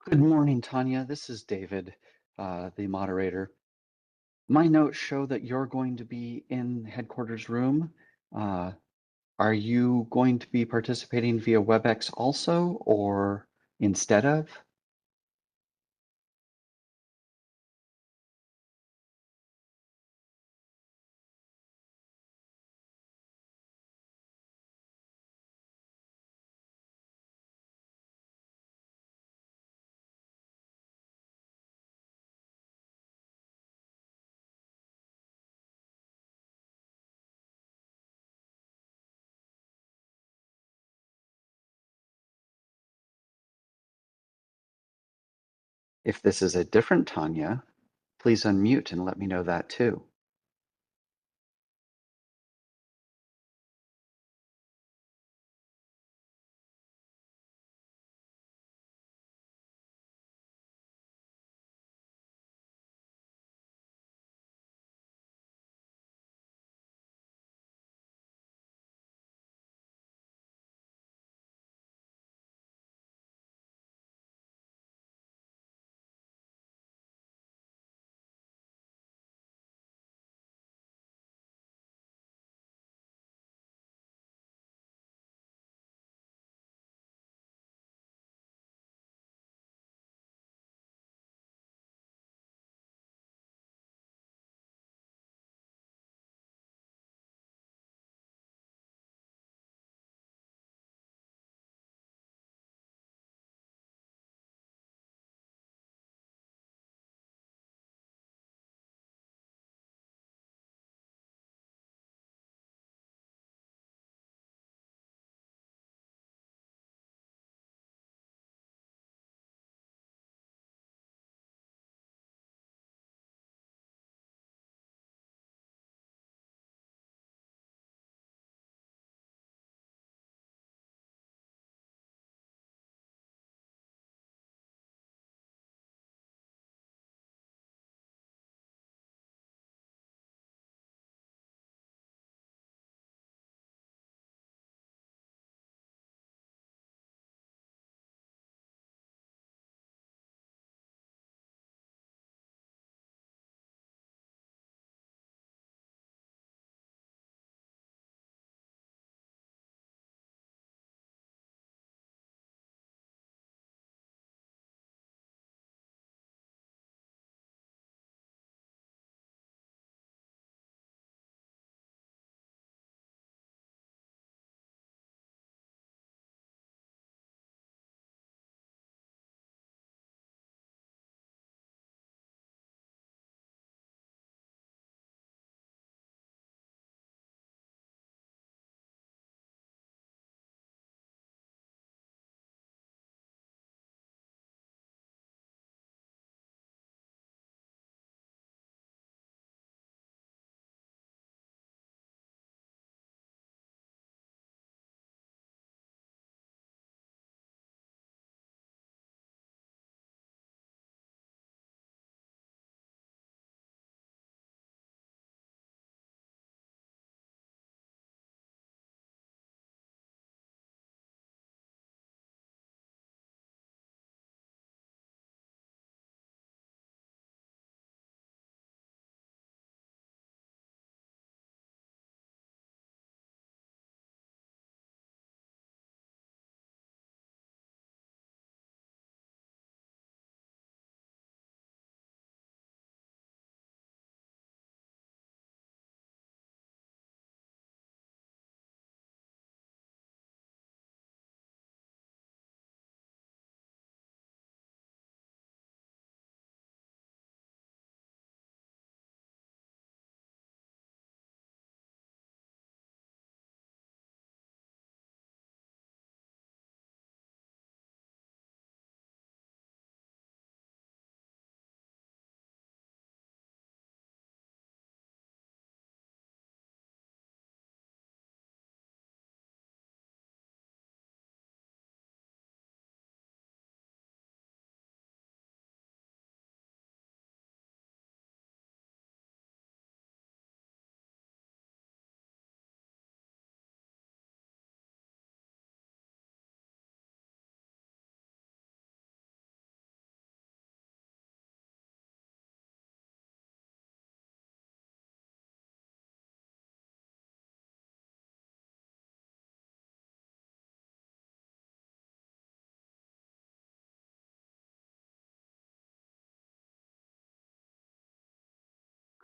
Good morning, Tanya. This is David, the moderator. My notes show that you're going to be in headquarters room. Uh, are you going to be participating via WebEx also, or instead of? If this is a different Tanya, please unmute and let me know that too.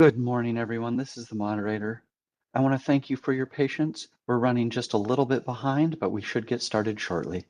Good morning, everyone. This is the moderator. I want to thank you for your patience. We're running just a little bit behind, but we should get started shortly.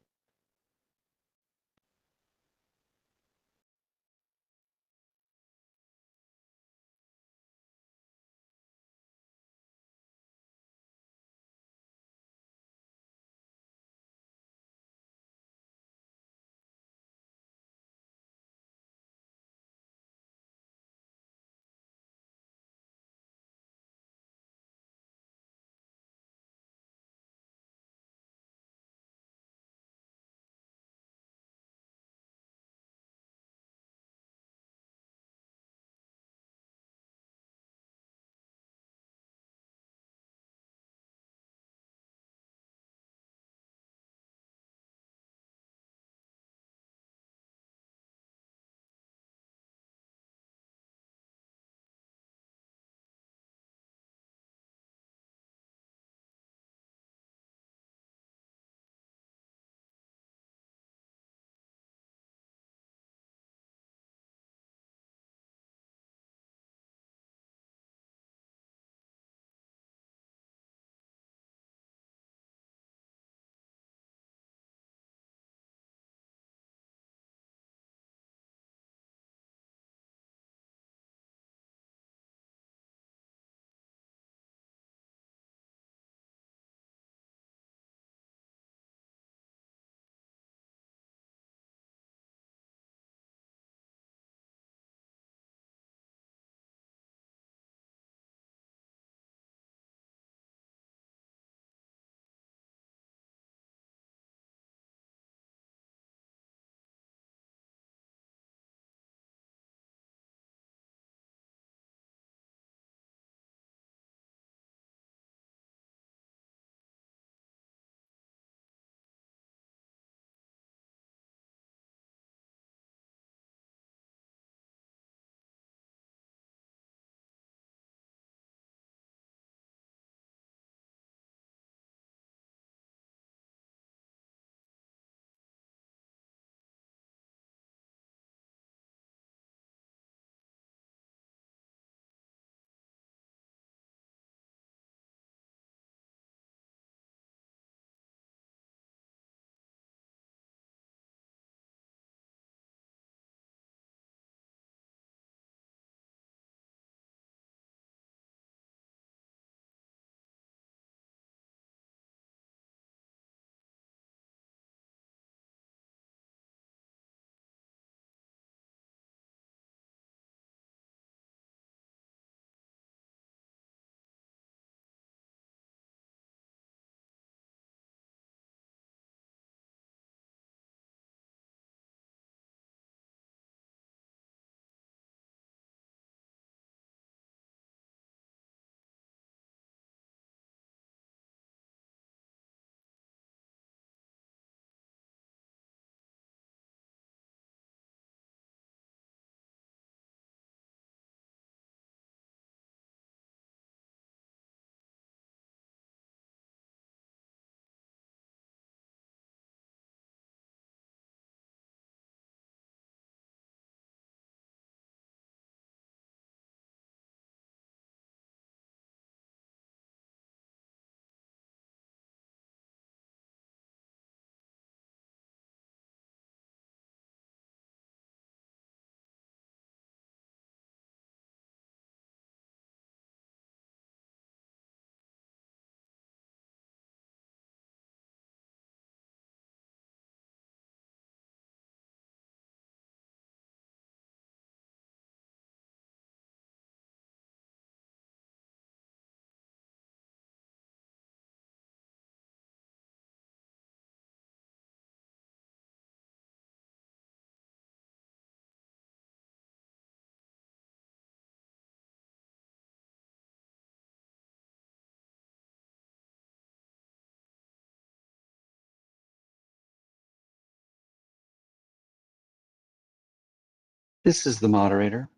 This is the moderator.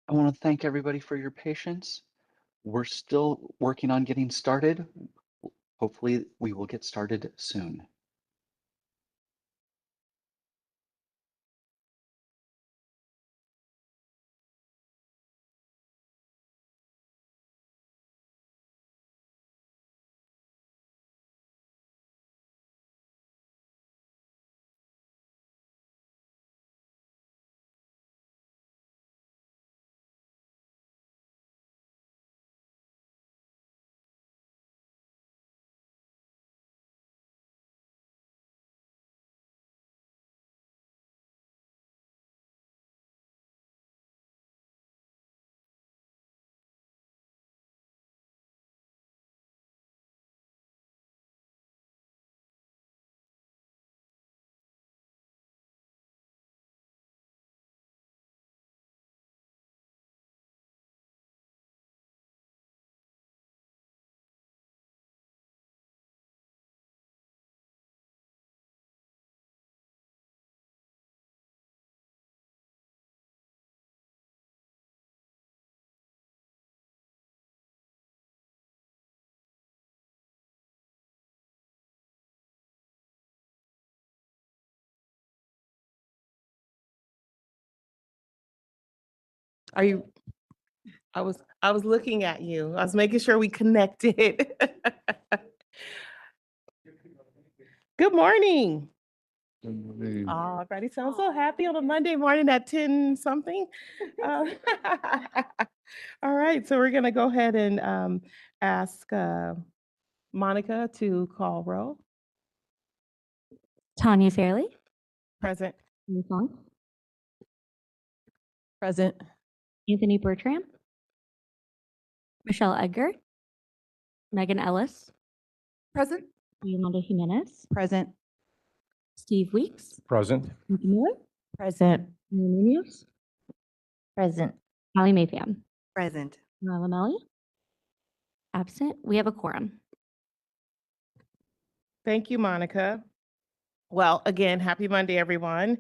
I want to thank everybody for your patience. We're still working on getting started. Hopefully, we will get started soon. Are you? I was looking at you. I was making sure we connected. Good morning. Oh, everybody sounds so happy on a Monday morning at 10 something. Uh, all right, so we're gonna go ahead and ask Monica to call roll. Tanya Fairley, Present. Amy Fong, Present. Anthony Bertram, Michelle Edgar, Megan Ellis, Present. Yolanda Jimenez, Present. Steve Weeks, Present. Nikki Miller, Present. Maria Munoz, Present. Holly Mayfam, Present. Marla Melly, absent. We have a quorum. Thank you, Monica. Well, again, happy Monday, everyone.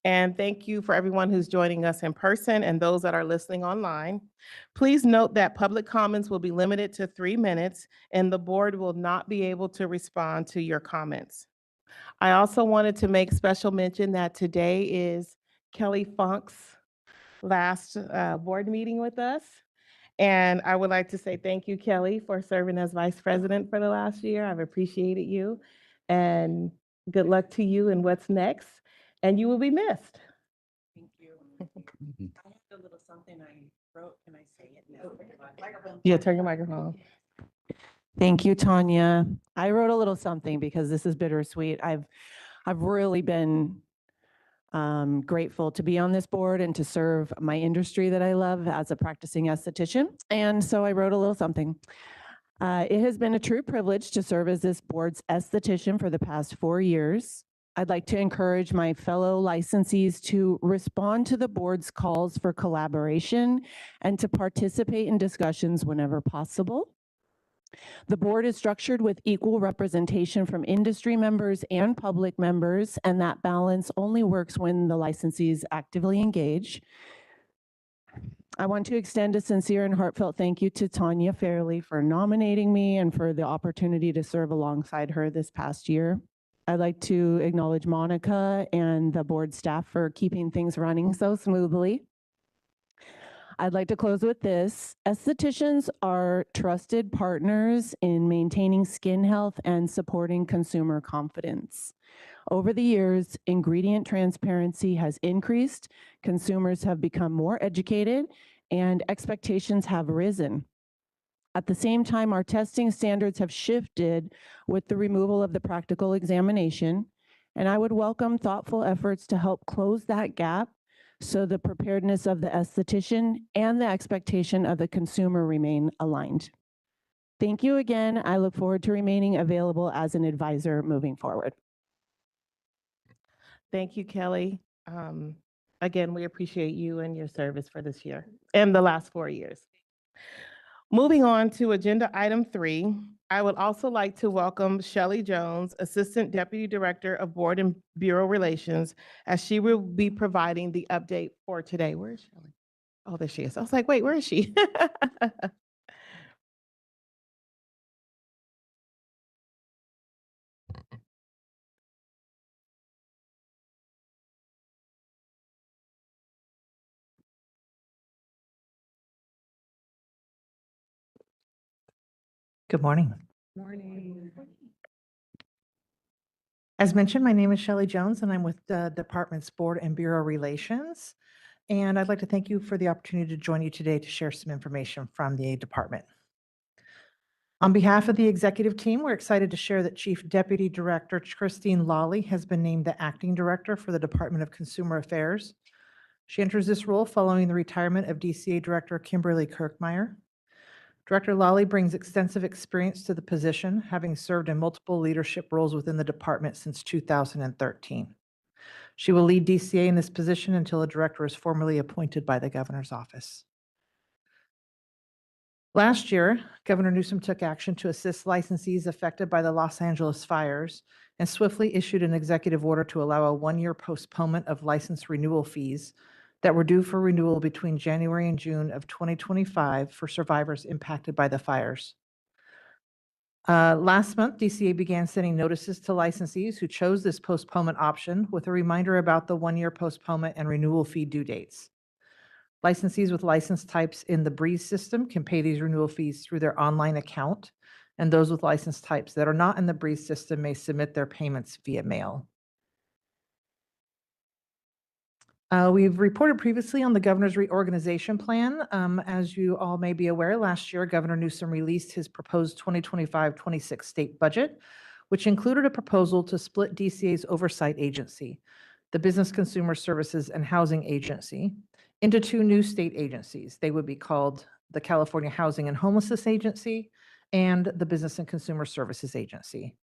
And thank you for everyone who's joining us in person and those that are listening online. Please note that public comments will be limited to 3 minutes and the board will not be able to respond to your comments. I also wanted to make special mention that today is Kelly Funk's last board meeting with us. And I would like to say thank you, Kelly, for serving as vice president for the last year. I've appreciated you. And good luck to you and what's next. And you will be missed. Thank you. I have a little something I wrote. Can I say it now? Yeah, turn your microphone. Thank you, Tanya. I wrote a little something because this is bittersweet. I've really been grateful to be on this board and to serve my industry that I love as a practicing esthetician. And so I wrote a little something. It has been a true privilege to serve as this board's esthetician for the past 4 years. I'd like to encourage my fellow licensees to respond to the board's calls for collaboration and to participate in discussions whenever possible. The board is structured with equal representation from industry members and public members, and that balance only works when the licensees actively engage. I want to extend a sincere and heartfelt thank you to Tanya Fairley for nominating me and for the opportunity to serve alongside her this past year. I'd like to acknowledge Monica and the board staff for keeping things running so smoothly. I'd like to close with this. Estheticians are trusted partners in maintaining skin health and supporting consumer confidence. Over the years, ingredient transparency has increased, consumers have become more educated, and expectations have risen. At the same time, our testing standards have shifted with the removal of the practical examination, and I would welcome thoughtful efforts to help close that gap so the preparedness of the esthetician and the expectation of the consumer remain aligned. Thank you again. I look forward to remaining available as an advisor moving forward. Thank you, Kelly. Again, we appreciate you and your service for this year and the last 4 years. Moving on to agenda item 3, I would also like to welcome Shelley Jones, Assistant Deputy Director of Board and Bureau Relations, as she will be providing the update for today. Where is Shelley? Oh, there she is. I was like, wait, where is she? Good morning. Morning. As mentioned, my name is Shelley Jones, and I'm with the department's Board and Bureau Relations. And I'd like to thank you for the opportunity to join you today to share some information from the department. On behalf of the executive team, we're excited to share that Chief Deputy Director Christine Lawley has been named the Acting Director for the Department of Consumer Affairs. She enters this role following the retirement of DCA Director Kimberly Kirkmeyer. Director Lawley brings extensive experience to the position, having served in multiple leadership roles within the department since 2013. She will lead DCA in this position until a director is formally appointed by the governor's office. Last year, Governor Newsom took action to assist licensees affected by the Los Angeles fires and swiftly issued an executive order to allow a 1-year postponement of license renewal fees that were due for renewal between January and June of 2025 for survivors impacted by the fires. Last month, DCA began sending notices to licensees who chose this postponement option with a reminder about the 1-year postponement and renewal fee due dates. Licensees with license types in the Breeze system can pay these renewal fees through their online account, and those with license types that are not in the Breeze system may submit their payments via mail. We've reported previously on the governor's reorganization plan. As you all may be aware, last year, Governor Newsom released his proposed 2025-26 state budget, which included a proposal to split DCA's oversight agency, the Business Consumer Services and Housing Agency, into two new state agencies. They would be called the California Housing and Homelessness Agency and the Business and Consumer Services Agency.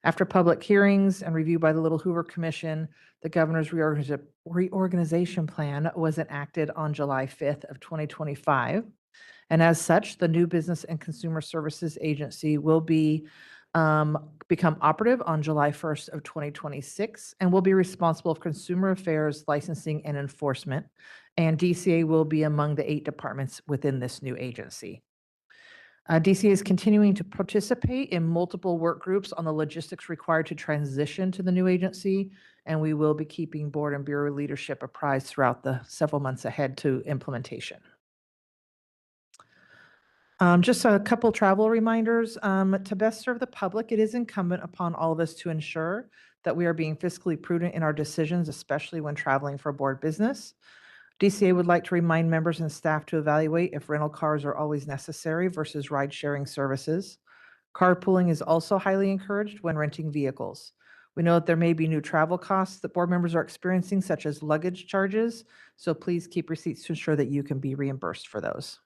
After public hearings and review by the Little Hoover Commission, the governor's reorganization plan was enacted on July 5th of 2025. And as such, the new Business and Consumer Services Agency will become operative on July 1st of 2026 and will be responsible for consumer affairs, licensing, and enforcement. And DCA will be among the 8 departments within this new agency. DCA is continuing to participate in multiple work groups on the logistics required to transition to the new agency, and we will be keeping board and bureau leadership apprised throughout the several months ahead to implementation. Just a couple travel reminders. To best serve the public, it is incumbent upon all of us to ensure that we are being fiscally prudent in our decisions, especially when traveling for board business. DCA would like to remind members and staff to evaluate if rental cars are always necessary versus ride-sharing services. Carpooling is also highly encouraged when renting vehicles. We know that there may be new travel costs that board members are experiencing, such as luggage charges, so please keep receipts to ensure that you can be reimbursed for those.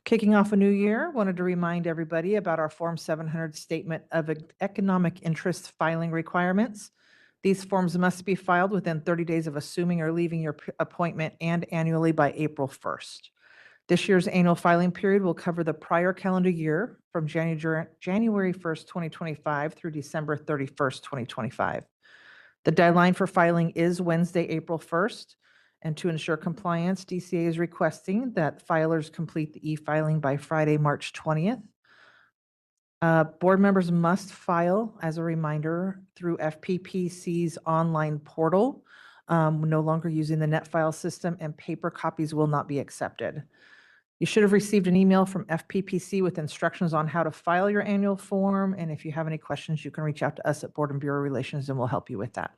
Kicking off a new year, wanted to remind everybody about our Form 700 Statement of Economic Interest filing requirements. These forms must be filed within 30 days of assuming or leaving your appointment and annually by April 1st. This year's annual filing period will cover the prior calendar year from January 1st, 2025 through December 31st, 2025. The deadline for filing is Wednesday, April 1st. And to ensure compliance, DCA is requesting that filers complete the e-filing by Friday, March 20th. Board members must file, as a reminder, through FPPC's online portal, no longer using the NetFile system, and paper copies will not be accepted. You should have received an email from FPPC with instructions on how to file your annual form, and if you have any questions, you can reach out to us at Board and Bureau Relations, and we'll help you with that.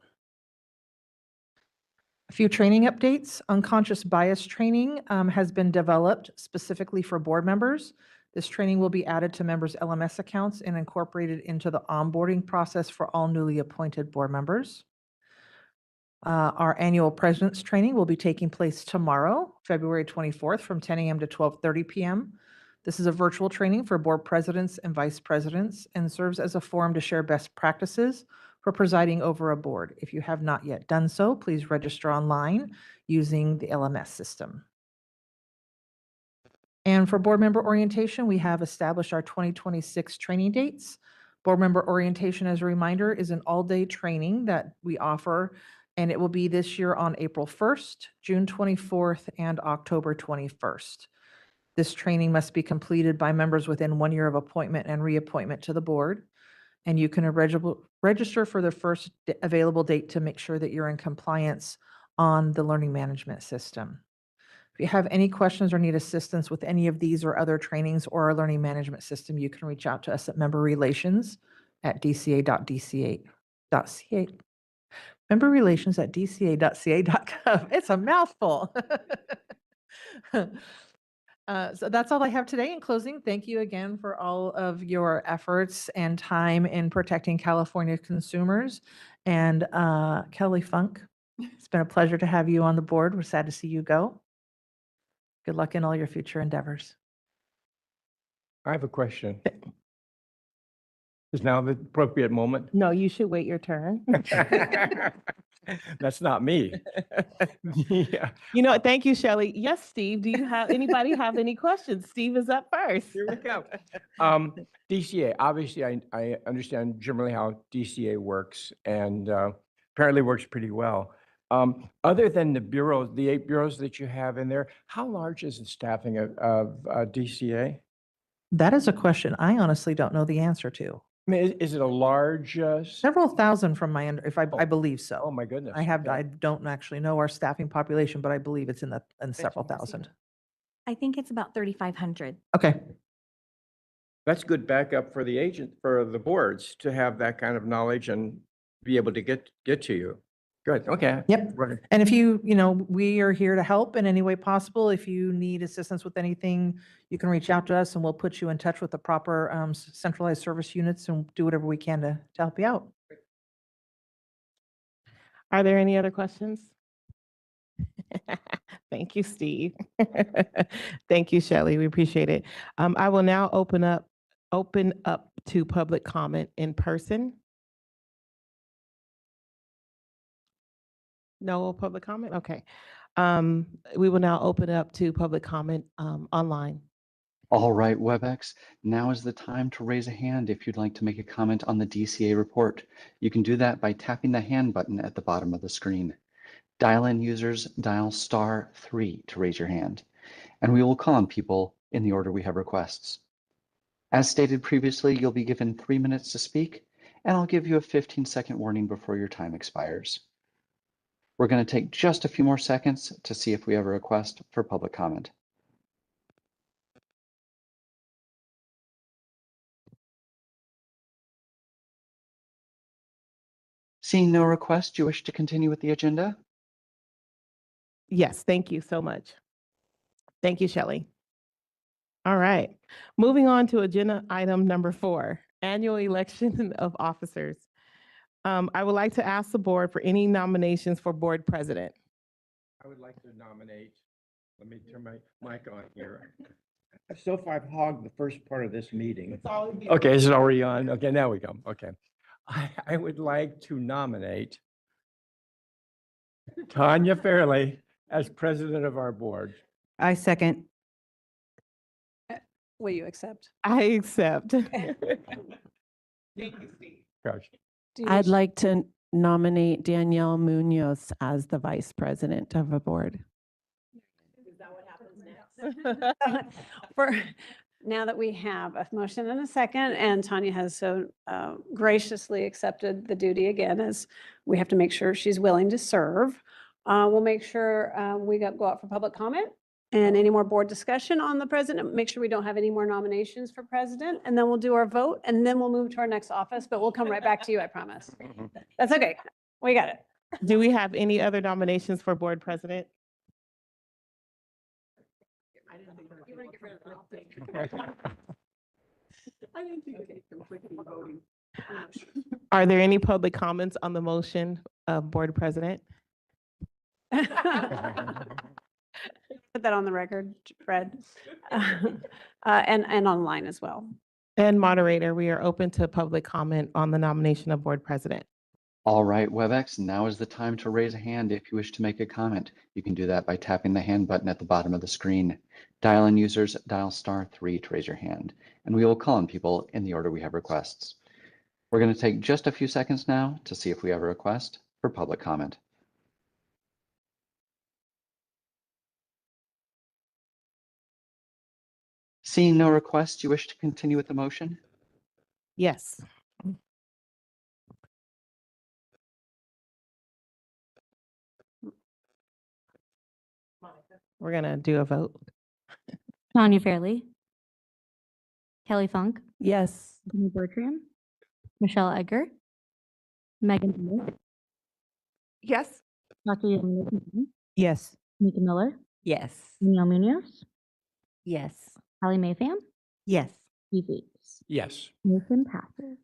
A few training updates. Unconscious bias training has been developed specifically for board members. This training will be added to members' LMS accounts and incorporated into the onboarding process for all newly appointed board members. Our annual president's training will be taking place tomorrow, February 24th, from 10 a.m. to 12:30 p.m. This is a virtual training for board presidents and vice presidents and serves as a forum to share best practices for presiding over a board. If you have not yet done so, please register online using the LMS system. And for board member orientation, we have established our 2026 training dates. Board member orientation, as a reminder, is an all-day training that we offer, and it will be this year on April 1st, June 24th, and October 21st. This training must be completed by members within 1 year of appointment and reappointment to the board. And you can register for the first available date to make sure that you're in compliance on the learning management system. If you have any questions or need assistance with any of these or other trainings or our learning management system, you can reach out to us at memberrelations@dca.ca.ca. Memberrelations@dca.ca.gov. It's a mouthful. So that's all I have today. In closing, thank you again for all of your efforts and time in protecting California consumers. And Kelly Funk, it's been a pleasure to have you on the board. We're sad to see you go. Good luck in all your future endeavors. I have a question. Is now the appropriate moment? No, you should wait your turn. That's not me. Yeah. You know, thank you, Shelley. Yes, Steve, do you have, anybody have any questions? Steve is up first. Here we go. DCA, obviously, I understand generally how DCA works and apparently works pretty well. Other than the bureaus, the 8 bureaus that you have in there, how large is the staffing of DCA? That is a question I honestly don't know the answer to. I mean, is it a large? Several thousand from my, if I Oh. believe so. Oh, my goodness. I have, okay. I don't actually know our staffing population, but I believe it's in several Thanks. thousand. I think it's about 3,500. Okay. That's good backup for the agent, for the boards to have that kind of knowledge and be able to get to you. Good, okay. Yep. Right. And if we are here to help in any way possible. If you need assistance with anything, you can reach out to us and we'll put you in touch with the proper centralized service units and do whatever we can to help you out. Are there any other questions? Thank you, Steve. Thank you, Shelley. We appreciate it. I will now open up to public comment in person. No public comment? Okay. We will now open up to public comment online. All right, WebEx, now is the time to raise a hand if you'd like to make a comment on the DCA report. You can do that by tapping the hand button at the bottom of the screen. Dial-in users dial *3 to raise your hand, and we will call on people in the order we have requests. As stated previously, you'll be given 3 minutes to speak, and I'll give you a 15-second warning before your time expires. We're going to take just a few more seconds to see if we have a request for public comment. Seeing no request, do you wish to continue with the agenda? Yes, thank you so much. Thank you, Shelley. All right, moving on to agenda item number 4, annual election of officers. I would like to ask the board for any nominations for board president. I would like to nominate, let me turn my mic on here. So far, I've hogged the first part of this meeting. Okay, is it already on? Okay, now we go. Okay. I would like to nominate Tanya Fairley as president of our board. I second. Will you accept? I accept. Okay. Thank you, Steve. Gosh. Do you I'd wish- like to nominate Danielle Munoz as the vice president of a board. Is that what happens next? For, now that we have a motion and a second, and Tanya has so graciously accepted the duty again, as we have to make sure she's willing to serve. We'll make sure we go out for public comment and any more board discussion on the president. Make sure we don't have any more nominations for president, and then we'll do our vote, and then we'll move to our next office, but we'll come right back to you, I promise. That's okay. We got it. Do we have any other nominations for board president? Are there any public comments on the motion of board president? Put that on the record, Fred. And online as well. And moderator, we are open to public comment on the nomination of board president. All right, WebEx, now is the time to raise a hand if you wish to make a comment. You can do that by tapping the hand button at the bottom of the screen. Dial-in users dial *3 to raise your hand, and we will call on people in the order we have requests. We're going to take just a few seconds now to see if we have a request for public comment. Seeing no requests, you wish to continue with the motion? Yes. We're gonna do a vote. Tanya Fairley. Kelly Funk. Yes. Jimmy Bertram. Michelle Egger. Megan Miller. Yes. Dr. Yolanda Pinson, Yes. Nika Miller. Yes. Danielle Munoz. Yes. Hallie Mayfam. Yes. Steve Weeks. Yes. Motion passes.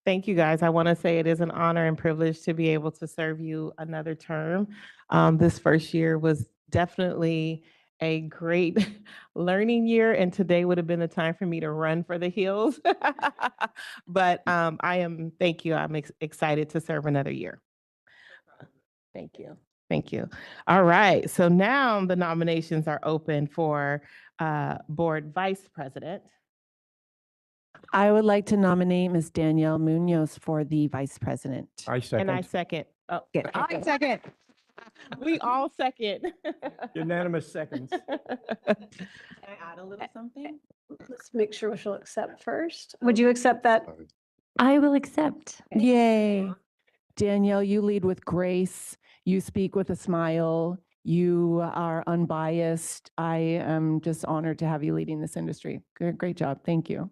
Thank you, guys. I want to say it is an honor and privilege to be able to serve you another term. This first year was definitely a great learning year, and today would have been the time for me to run for the hills. But thank you. I'm excited to serve another year. Thank you. Thank you. All right. So now the nominations are open for board vice president. I would like to nominate Ms. Danielle Munoz for the vice president. I And I second. second. Oh, I second. we all second. Unanimous seconds. Can I add a little something? Let's make sure she'll accept first. Would you accept that? I will accept. Yay. Danielle, you lead with grace. You speak with a smile. You are unbiased. I am just honored to have you leading this industry. Great job. Thank you.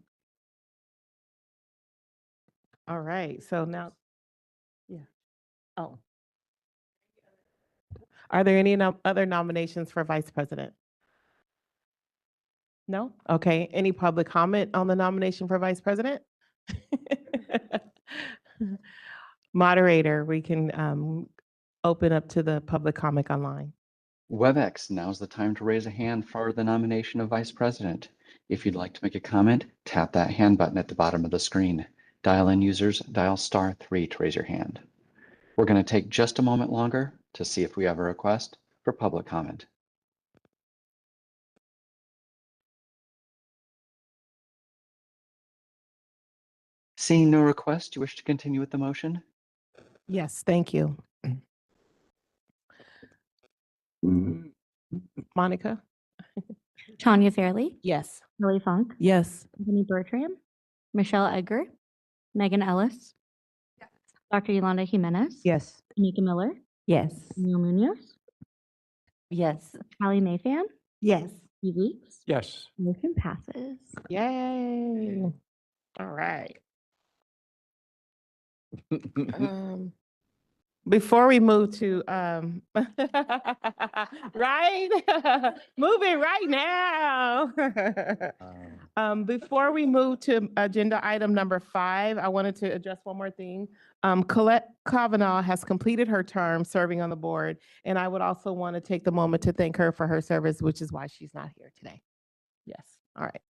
All right, so now, yeah. Oh. Are there any other nominations for vice president? No? Okay, any public comment on the nomination for vice president? Moderator, we can open up to the public comment online. WebEx, now's the time to raise a hand for the nomination of vice president. If you'd like to make a comment, tap that hand button at the bottom of the screen. Dial-in users, dial *3 to raise your hand. We're going to take just a moment longer to see if we have a request for public comment. Seeing no request, do you wish to continue with the motion? Yes, thank you. Monica? Tanya Fairley, Yes. Lily Funk, Yes. Anthony Bertram, Michelle Edgar, Megan Ellis, Dr. Yolanda Jimenez. Yes. Tamika Miller, Yes. Neil Munoz, Yes. Callie Mayfan, Yes. Steve Weeks. Yes. Motion passes. Yay. All right. Before we move to, right? Moving right now. Before we move to agenda item number 5, I wanted to address one more thing. Colette Kavanaugh has completed her term serving on the board, and I would also want to take the moment to thank her for her service, which is why she's not here today. Yes, all right.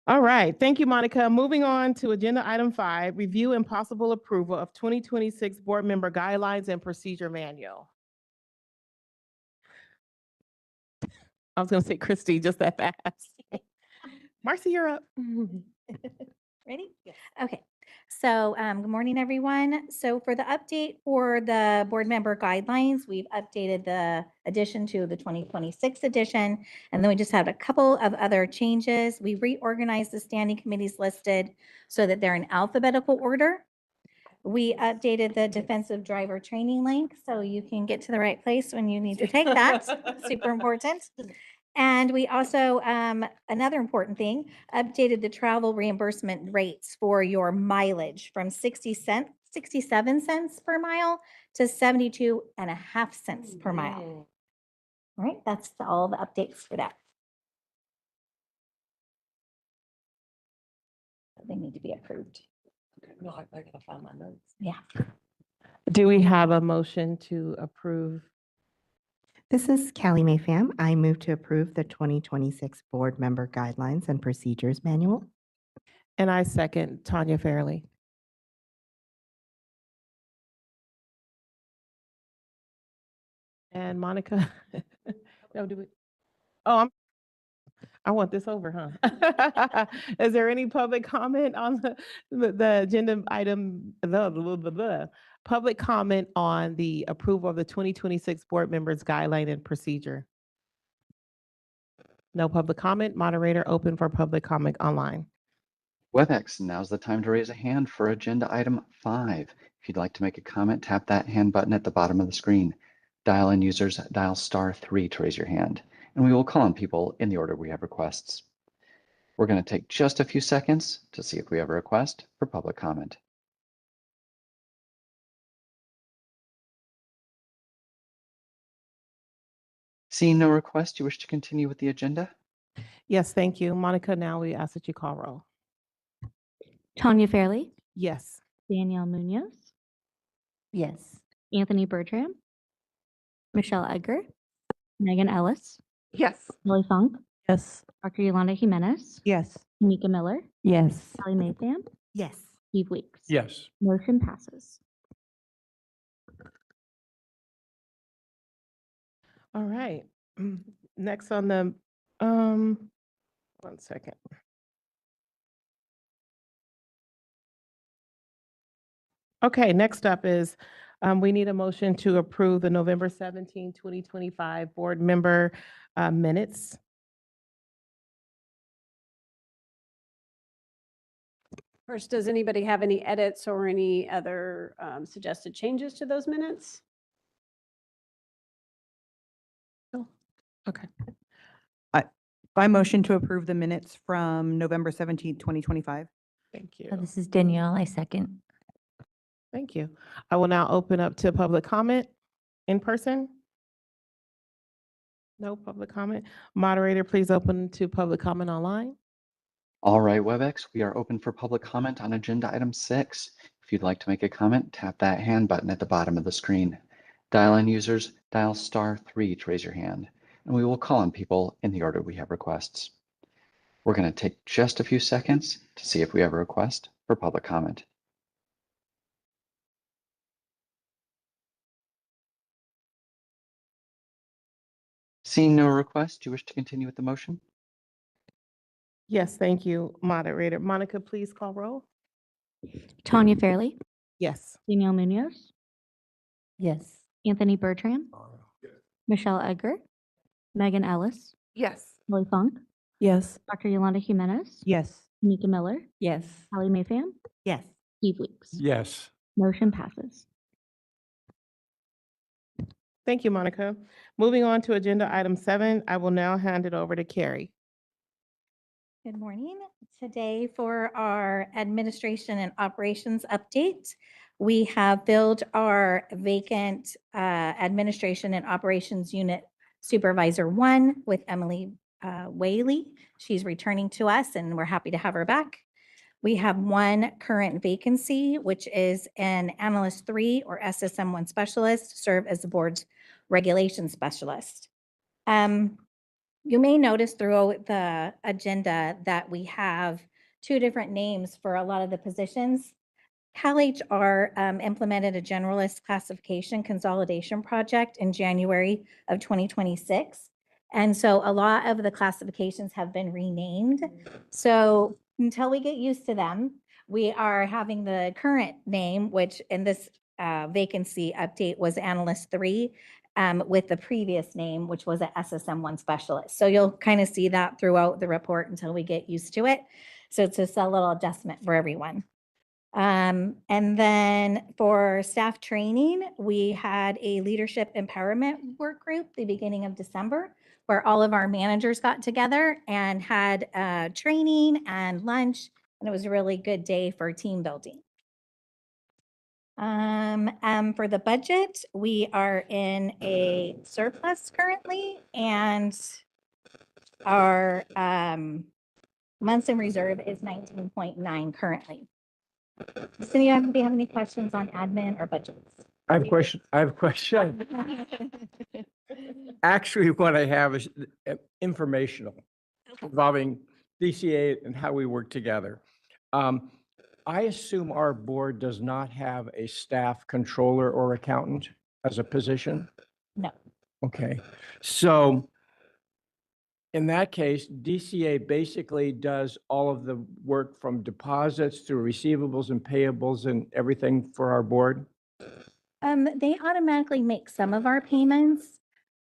All right, thank you, Monica. Moving on to agenda item 5, review and possible approval of 2026 board member guidelines and procedure manual. I was gonna say Christy just that fast. Marcy, you're up. Ready? Okay. So, good morning, everyone. So for the update for the board member guidelines, we've updated the addition to the 2026 edition. And then we just had a couple of other changes. We reorganized the standing committees listed so that they're in alphabetical order. We updated the defensive driver training link so you can get to the right place when you need to take that. Super important. And we also, another important thing, updated the travel reimbursement rates for your mileage from 67 cents per mile to 72.5 cents per mile. All right, that's all the updates for that. They need to be approved. No, I gotta find my notes. Yeah. Do we have a motion to approve? This is Callie Mayfam. I move to approve the 2026 Board Member Guidelines and Procedures Manual. And I second Tanya Fairley. And Monica? No, do we? Oh, I want this over, huh? Is there any public comment on the agenda item, public comment on the approval of the 2026 board members guideline and procedure? No public comment. Moderator, open for public comment online. WebEx, now's the time to raise a hand for agenda item 5. If you'd like to make a comment, tap that hand button at the bottom of the screen. Dial-in users, dial *3 to raise your hand, and we will call on people in the order we have requests. We're going to take just a few seconds to see if we have a request for public comment. Seeing no request, you wish to continue with the agenda? Yes, thank you. Monica, now we ask that you call roll. Tanya Fairley, Yes. Danielle Munoz, Yes. Anthony Bertram, Michelle Edgar, Megan Ellis, Yes. Lily Funk, Yes. Dr. Yolanda Jimenez, Yes. Tamika Miller, Yes. Callie Mayfan, Yes. Steve Weeks. Yes. Motion passes. All right. Next on the, 1 second. Okay, next up is We need a motion to approve the November 17, 2025 board member minutes. First, does anybody have any edits or any other suggested changes to those minutes? Okay. I motion to approve the minutes from November 17th, 2025. Thank you. This is Danielle. I second. Thank you. I will now open up to public comment in person. No public comment. Moderator, please open to public comment online. All right, WebEx, we are open for public comment on agenda item 6. If you'd like to make a comment, tap that hand button at the bottom of the screen. Dial-in users, dial *3 to raise your hand, and we will call on people in the order we have requests. We're going to take just a few seconds to see if we have a request for public comment. Seeing no request, do you wish to continue with the motion? Yes, thank you, moderator. Monica, please call roll. Tanya Fairley, Yes. Danielle Munoz, Yes. Anthony Bertrand, Michelle Edgar, Megan Ellis, Yes. Lily Funk, Yes. Dr. Yolanda Jimenez, Yes. Tamika Miller, Yes. Hallie Mayfam, Yes. Steve Weeks. Yes. Motion passes. Thank you, Monica. Moving on to agenda item 7, I will now hand it over to Carrie. Good morning. Today for our administration and operations update, we have filled our vacant administration and operations unit supervisor 1 with Emily Whaley. She's returning to us and we're happy to have her back. We have 1 current vacancy, which is an analyst 3 or SSM1 specialist to serve as the board's regulation specialist. You may notice throughout the agenda that we have 2 different names for a lot of the positions. CalHR implemented a generalist classification consolidation project in January of 2026. And so a lot of the classifications have been renamed. So until we get used to them, we are having the current name, which in this vacancy update was Analyst 3. With the previous name, which was a SSM1 specialist. So you'll kind of see that throughout the report until we get used to it. So it's just a little adjustment for everyone. And then for staff training, we had a leadership empowerment work group the beginning of December, where all of our managers got together and had training and lunch, and it was a really good day for team building. For the budget, we are in a surplus currently, and our months in reserve is 19.9 currently. Does anybody have any questions on admin or budgets? I have a question. Actually, what I have is informational involving DCA and how we work together. I assume our board does not have a staff controller or accountant as a position? No. Okay, so in that case, DCA basically does all of the work from deposits through receivables and payables and everything for our board? They automatically make some of our payments,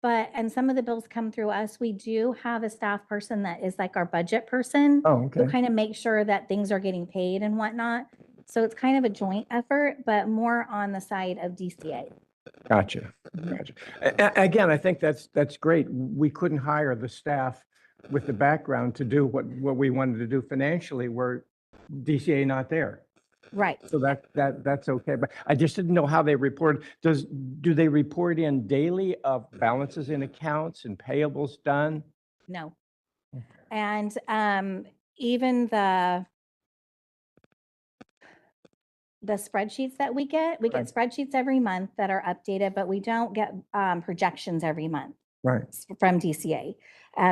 and some of the bills come through us. We do have a staff person that is like our budget person. Oh, Who okay. kind of make sure that things are getting paid and whatnot. So it's kind of a joint effort, but more on the side of DCA. Gotcha. Gotcha. Again, I think that's great. We couldn't hire the staff with the background to do what we wanted to do financially, where DCA not there. Right. So that's okay. But I just didn't know how they report. Do they report in daily of balances in accounts and payables done? No. And even the spreadsheets that we get Right. spreadsheets every month that are updated, but we don't get projections every month Right. from DCA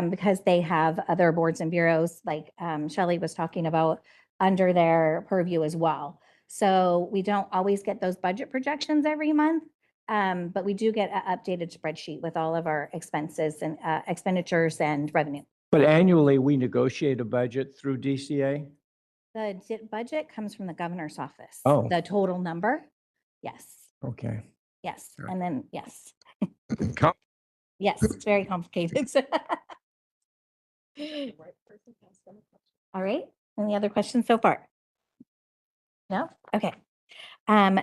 because they have other boards and bureaus like Shelley was talking about under their purview as well. So we don't always get those budget projections every month, but we do get an updated spreadsheet with all of our expenses and expenditures and revenue. But annually, we negotiate a budget through DCA? The budget comes from the governor's office. Oh. The total number, yes. Okay. Yes, All right. and then, yes, Com- yes, it's very complicated. All right, any other questions so far? No? Okay.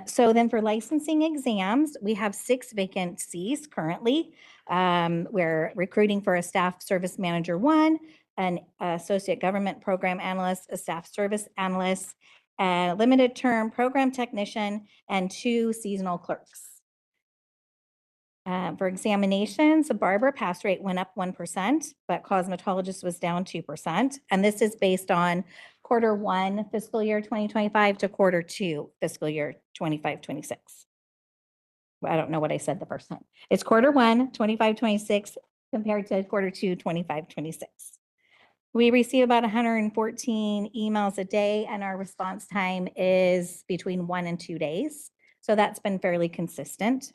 So then for licensing exams, we have 6 vacancies currently. We're recruiting for a staff service manager 1, an associate government program analyst, a staff service analyst, a limited term program technician, and 2 seasonal clerks. For examinations, the barber pass rate went up 1%, but cosmetologist was down 2%. And this is based on Q1 fiscal year 2025 to Q2 fiscal year 25-26. I don't know what I said the first time. It's Q1 25-26 compared to Q2 25-26. We receive about 114 emails a day, and our response time is between 1 and 2 days. So that's been fairly consistent.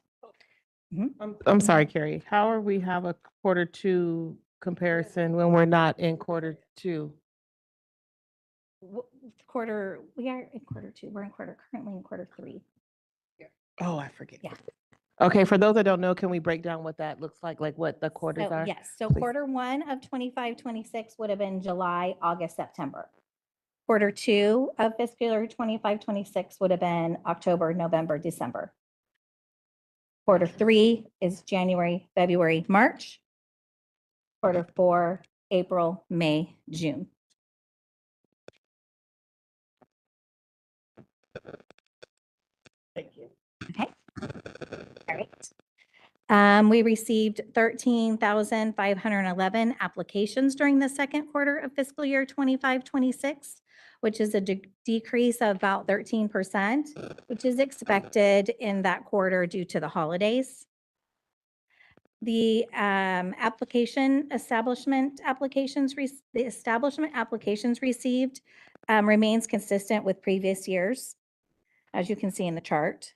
I'm sorry, Carrie. How are we have a Q2 comparison when we're not in Q2? We are in Q2. We're currently in Q3. Oh, I forget. Yeah. Okay, for those that don't know, can we break down what that looks like what the quarters So, are? yes, so please? Q1 of 25-26 would have been July, August, September. Q2 of fiscal year 25-26 would have been October, November, December. Q3 is January, February, March. Q4, April, May, June. Thank you. Okay. All right. We received 13,511 applications during the Q2 of fiscal year 25-26, which is a decrease of about 13%, which is expected in that quarter due to the holidays. The establishment applications received remains consistent with previous years, as you can see in the chart.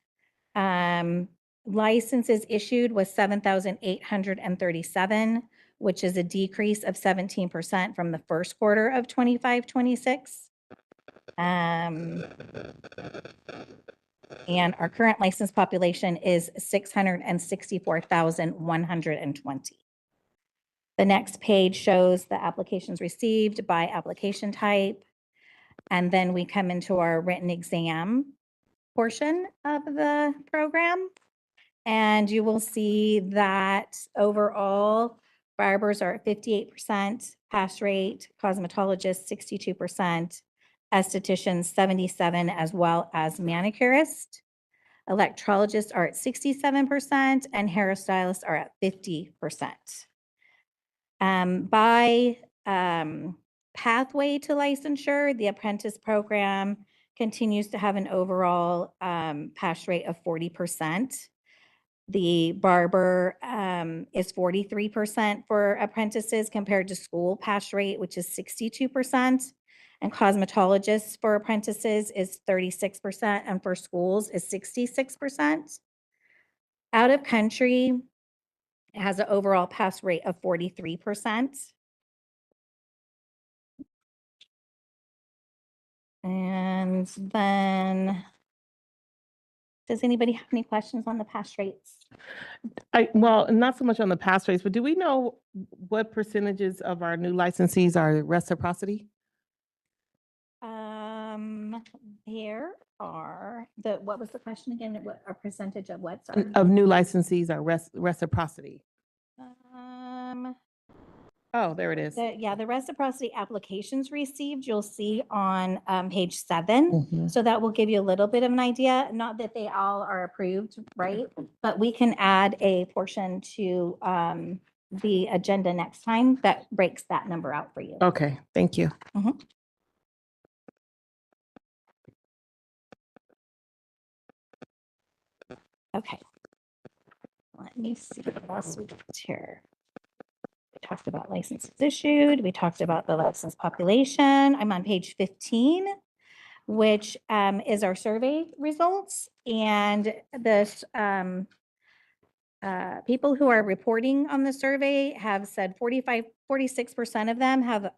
Licenses issued was 7,837, which is a decrease of 17% from the Q1 of 25-26. And our current license population is 664,120. The next page shows the applications received by application type. And then we come into our written exam portion of the program. And you will see that overall, barbers are at 58% pass rate, cosmetologists 62%, estheticians 77%, as well as manicurists. Electrologists are at 67%, and hairstylists are at 50%. By pathway to licensure, the apprentice program continues to have an overall pass rate of 40%. The barber is 43% for apprentices compared to school pass rate, which is 62%. And cosmetologists for apprentices is 36%, and for schools is 66%. Out of country, it has an overall pass rate of 43%. And then, does anybody have any questions on the pass rates? Well, not so much on the pass rates, but do we know what percentages of our new licensees are reciprocity? There are what was the question again? What a percentage of what? Sorry. Of new licensees are reciprocity. Oh, there it is. The reciprocity applications received, you'll see on page 7. So that will give you a little bit of an idea. Not that they all are approved, right? But we can add a portion to the agenda next time that breaks that number out for you. Okay, thank you. Okay. Let me see what else we got here. We talked about licenses issued. We talked about the license population. I'm on page 15, which is our survey results. And the people who are reporting on the survey have said 46% of them have,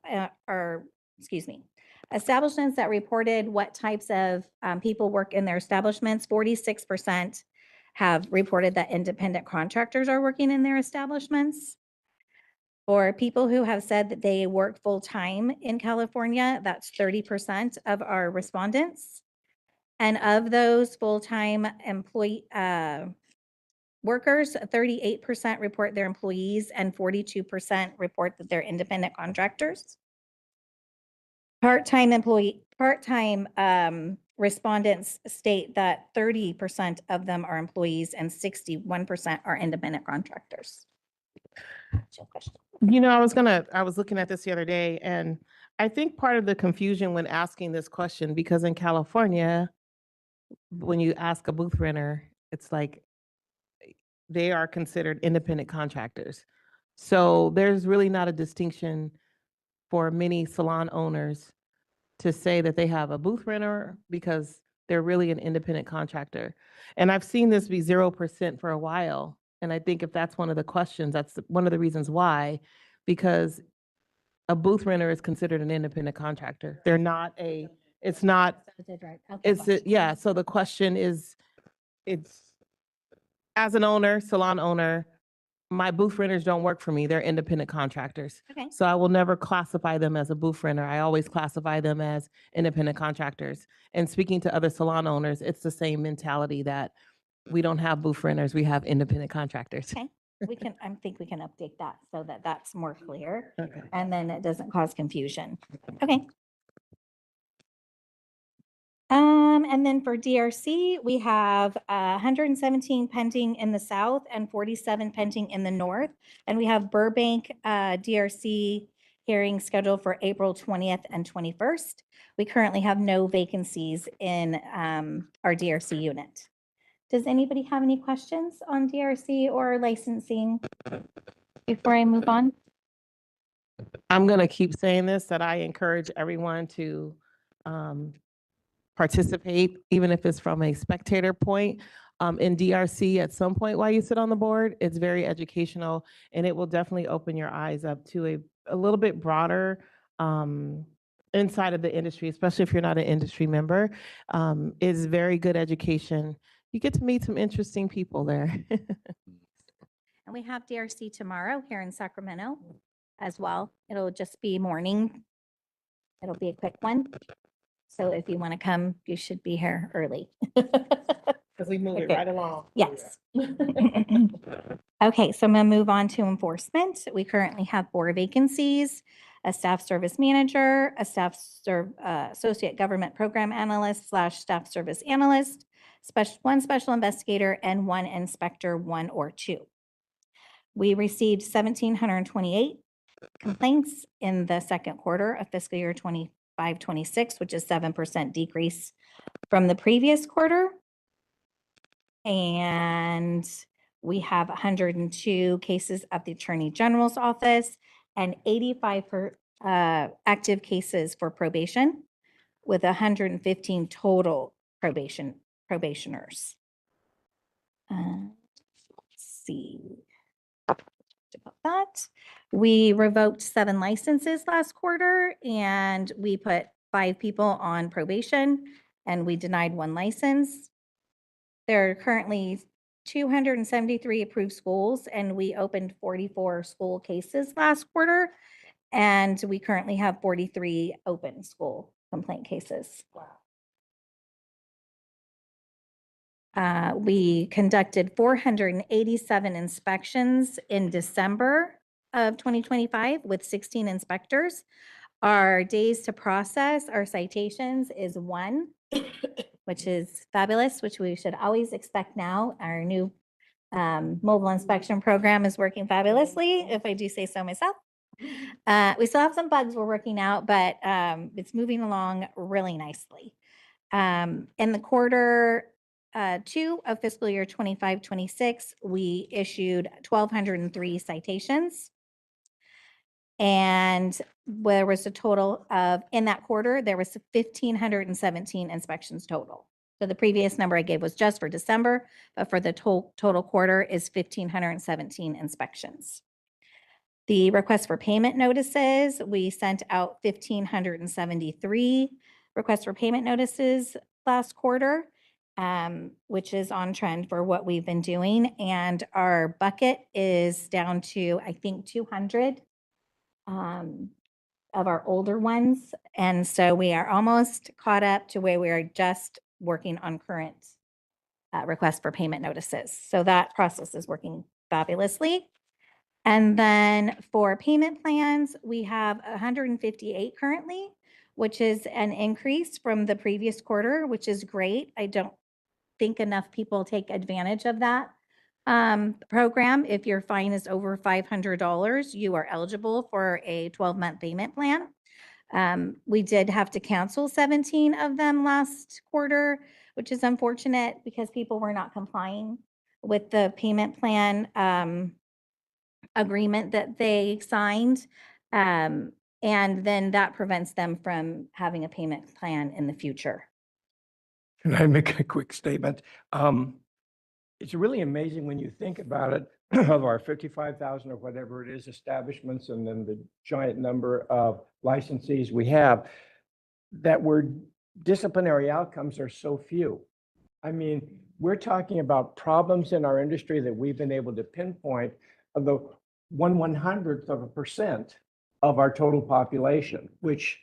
establishments that reported what types of people work in their establishments. 46% have reported that independent contractors are working in their establishments. For people who have said that they work full-time in California, that's 30% of our respondents. And of those full-time employee workers, 38% report their employees and 42% report that they're independent contractors. Part-time respondents state that 30% of them are employees and 61% are independent contractors. What's your question? You know, I was looking at this the other day, and I think part of the confusion when asking this question, because in California, when you ask a booth renter, it's like they are considered independent contractors. So there's really not a distinction for many salon owners to say that they have a booth renter because they're really an independent contractor. And I've seen this be 0% for a while. And I think if that's one of the questions, that's one of the reasons why, because a booth renter is considered an independent contractor. They're not it's not, yeah. So the question is, it's as an owner, salon owner, my booth renters don't work for me. They're independent contractors. Okay. So I will never classify them as a booth renter. I always classify them as independent contractors. And speaking to other salon owners, it's the same mentality that we don't have booth renters, we have independent contractors. Okay, I think we can update that so that that's more clear. Okay. And then it doesn't cause confusion. Okay. And then for DRC, we have 117 pending in the south and 47 pending in the north. And we have Burbank DRC hearing scheduled for April 20th and 21st. We currently have no vacancies in our DRC unit. Does anybody have any questions on DRC or licensing before I move on? I'm going to keep saying this, that I encourage everyone to participate, even if it's from a spectator point. In DRC, at some point while you sit on the board, it's very educational, and it will definitely open your eyes up to a little bit broader inside of the industry, especially if you're not an industry member. It's very good education. You get to meet some interesting people there. And we have DRC tomorrow here in Sacramento as well. It'll just be morning. It'll be a quick one. So if you want to come, you should be here early. Because we move it right along. Yes. Okay, so I'm going to move on to enforcement. We currently have 4 vacancies: a staff service manager, a associate government program analyst / staff service analyst, one special investigator, and 1 inspector, 1 or 2. We received 1,728 complaints in the second quarter of fiscal year 25-26, which is 7% decrease from the previous quarter. And we have 102 cases at the Attorney General's office and 85 active cases for probation, with 115 total probationers. Let's see about that. We revoked 7 licenses last quarter, and we put 5 people on probation, and we denied 1 license. There are currently 273 approved schools, and we opened 44 school cases last quarter, and we currently have 43 open school complaint cases. We conducted 487 inspections in December of 2025 with 16 inspectors. Our days to process our citations is 1, which is fabulous, which we should always expect now. Our new mobile inspection program is working fabulously, if I do say so myself. We still have some bugs we're working out, but it's moving along really nicely. In the quarter 2 of fiscal year 25-26, we issued 1,203 citations. And there was a total of, in that quarter, there was 1,517 inspections total. So the previous number I gave was just for December, but for the total quarter is 1,517 inspections. The request for payment notices, we sent out 1,573 requests for payment notices last quarter, which is on trend for what we've been doing. And our bucket is down to, I think, 200 of our older ones. And so we are almost caught up to where we are just working on current requests for payment notices. So that process is working fabulously. And then for payment plans, we have 158 currently, which is an increase from the previous quarter, which is great. I don't think enough people take advantage of that program. If your fine is over $500, you are eligible for a 12-month payment plan. We did have to cancel 17 of them last quarter, which is unfortunate because people were not complying with the payment plan agreement that they signed. And then that prevents them from having a payment plan in the future. Can I make a quick statement? It's really amazing when you think about it, of our 55,000 or whatever it is establishments, and then the giant number of licensees we have, that where disciplinary outcomes are so few. I mean, we're talking about problems in our industry that we've been able to pinpoint of the 1/100% of our total population, which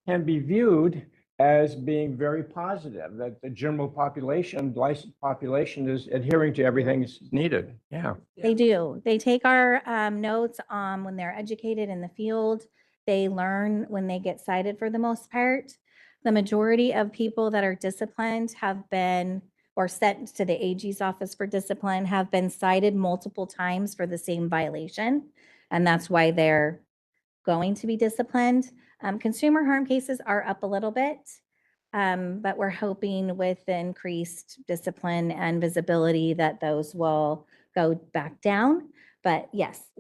can be viewed as being very positive, that the general population, licensed population, is adhering to everything that's needed. Yeah. They do. They take our notes when they're educated in the field. They learn when they get cited for the most part. The majority of people that are disciplined have been, or sent to the AG's office for discipline, have been cited multiple times for the same violation. And that's why they're going to be disciplined. Consumer harm cases are up a little bit, but we're hoping with the increased discipline and visibility that those will go back down. But yes,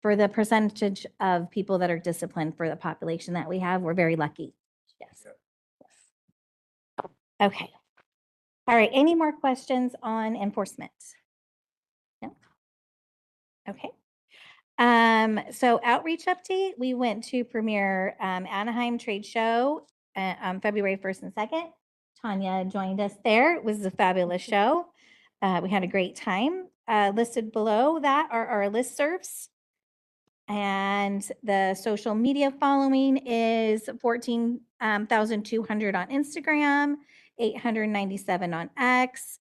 for the percentage of people that are disciplined for the population that we have, we're very lucky. Yes. Okay. All right. Any more questions on enforcement? No? Okay. So outreach update, we went to Premier Anaheim Trade Show on February 1st and 2nd. Tanya joined us there. It was a fabulous show. We had a great time. Listed below that are our listservs. And the social media following is 14,200 on Instagram, 897 on X,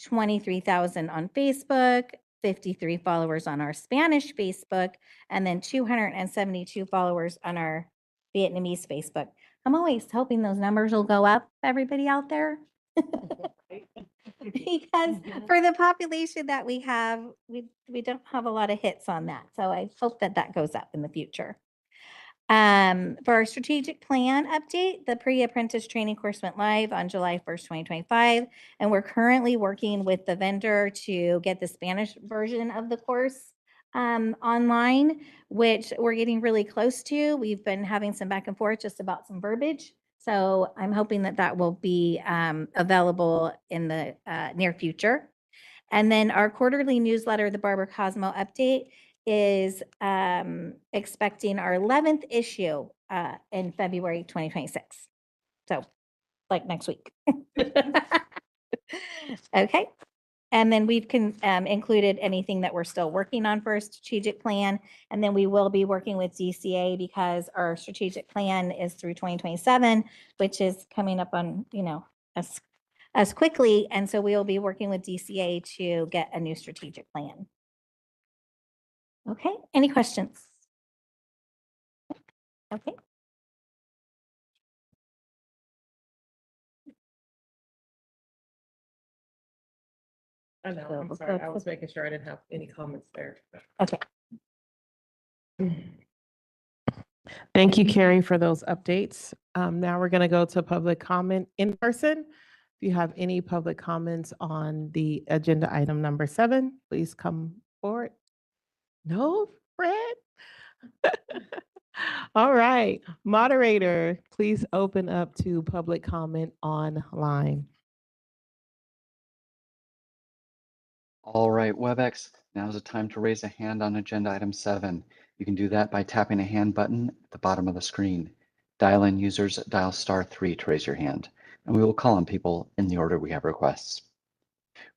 23,000 on Facebook, 53 followers on our Spanish Facebook, and then 272 followers on our Vietnamese Facebook. I'm always hoping those numbers will go up, everybody out there. Because for the population that we have, we don't have a lot of hits on that. So I hope that that goes up in the future. For our strategic plan update, the pre-apprentice training course went live on July 1st, 2025. And we're currently working with the vendor to get the Spanish version of the course online, which we're getting really close to. We've been having some back and forth just about some verbiage. So I'm hoping that that will be available in the near future. And then our quarterly newsletter, the Barber Cosmo Update, is expecting our 11th issue in February 2026. So like next week. Okay. And then we've included anything that we're still working on for a strategic plan. And then we will be working with DCA because our strategic plan is through 2027, which is coming up on, as quickly. And so we will be working with DCA to get a new strategic plan. Okay, any questions? Okay. I know, I'm sorry. I was making sure I didn't have any comments there. Okay. Thank you, Carrie, for those updates. Now we're going to go to public comment in person. If you have any public comments on the agenda item number 7, please come forward. No, Fred? All right, moderator, please open up to public comment online. All right, WebEx, now's the time to raise a hand on agenda item 7. You can do that by tapping a hand button at the bottom of the screen. Dial-in users dial *3 to raise your hand. and we will call on people in the order we have requests.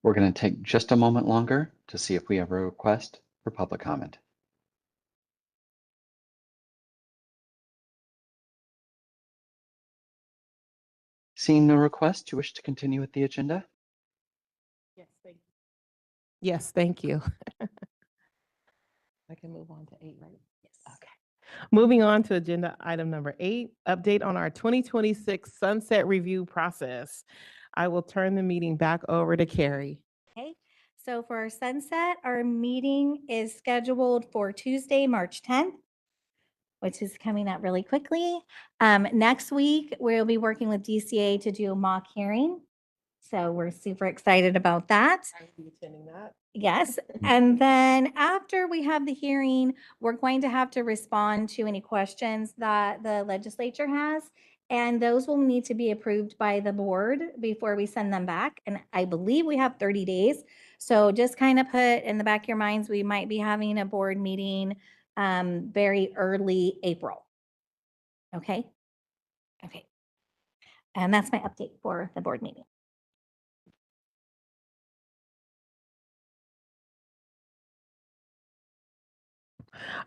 We're going to take just a moment longer to see if we have a request for public comment. Seeing no request, do you wish to continue with the agenda? Yes, thank you. Yes, thank you. I can move on to 8, right? Yes. Okay. Moving on to agenda item number 8, update on our 2026 sunset review process. I will turn the meeting back over to Carrie. Okay, so for our sunset, our meeting is scheduled for Tuesday, March 10th, which is coming up really quickly. Next week, we'll be working with DCA to do a mock hearing. So we're super excited about that. I will be attending that. Yes, and then after we have the hearing, we're going to have to respond to any questions that the legislature has. And those will need to be approved by the board before we send them back. And I believe we have 30 days. So just kind of put in the back of your minds, we might be having a board meeting very early April. Okay? Okay. And that's my update for the board meeting.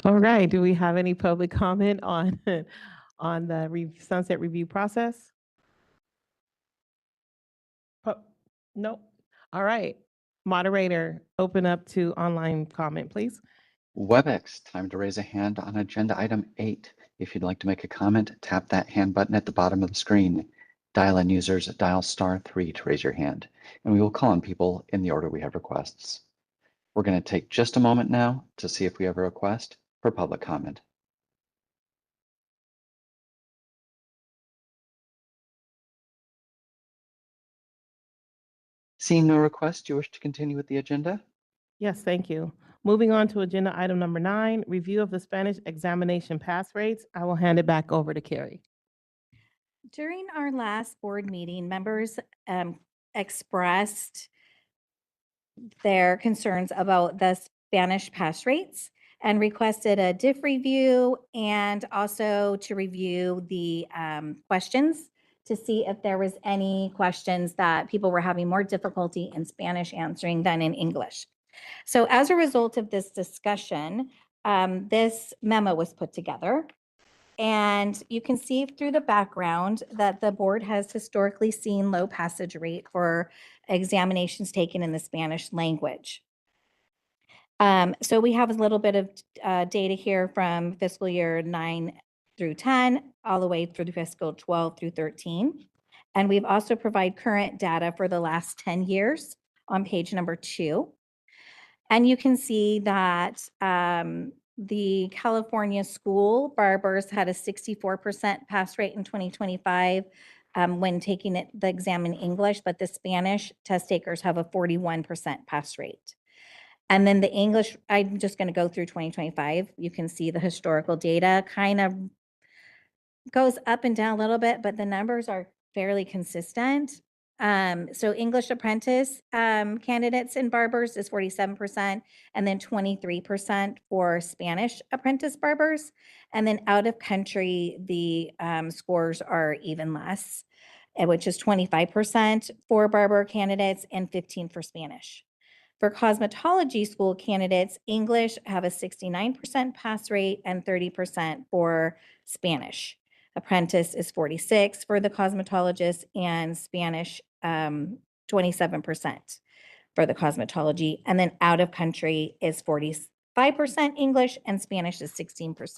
All right, do we have any public comment on, on the sunset review process? Nope. All right, moderator, open up to online comment, please. WebEx, time to raise a hand on agenda item 8. If you'd like to make a comment, tap that hand button at the bottom of the screen. Dial-in users dial *3 to raise your hand, and we will call on people in the order we have requests. We're going to take just a moment now to see if we have a request for public comment. Seeing no request, do you wish to continue with the agenda? Yes, thank you. Moving on to agenda item number 9, review of the Spanish examination pass rates. I will hand it back over to Carrie. During our last board meeting, members expressed their concerns about the Spanish pass rates and requested a diff review and also to review the questions to see if there was any questions that people were having more difficulty in Spanish answering than in English. So as a result of this discussion, this memo was put together. And you can see through the background that the board has historically seen low passage rate for examinations taken in the Spanish language. So we have a little bit of data here from fiscal year 9 through 10, all the way through fiscal 12 through 13. And we've also provided current data for the last 10 years on page number 2. And you can see that the California school barbers had a 64% pass rate in 2025 when taking the exam in English, but the Spanish test takers have a 41% pass rate. And then the English, I'm just going to go through 2025. You can see the historical data kind of goes up and down a little bit, but the numbers are fairly consistent. So English apprentice candidates in barbers is 47%, and then 23% for Spanish apprentice barbers. And then out of country, the scores are even less, which is 25% for barber candidates and 15% for Spanish. For cosmetology school candidates, English have a 69% pass rate and 30% for Spanish. Apprentice is 46 for the cosmetologist, and Spanish 27% for the cosmetology. And then out of country is 45% English and Spanish is 16%.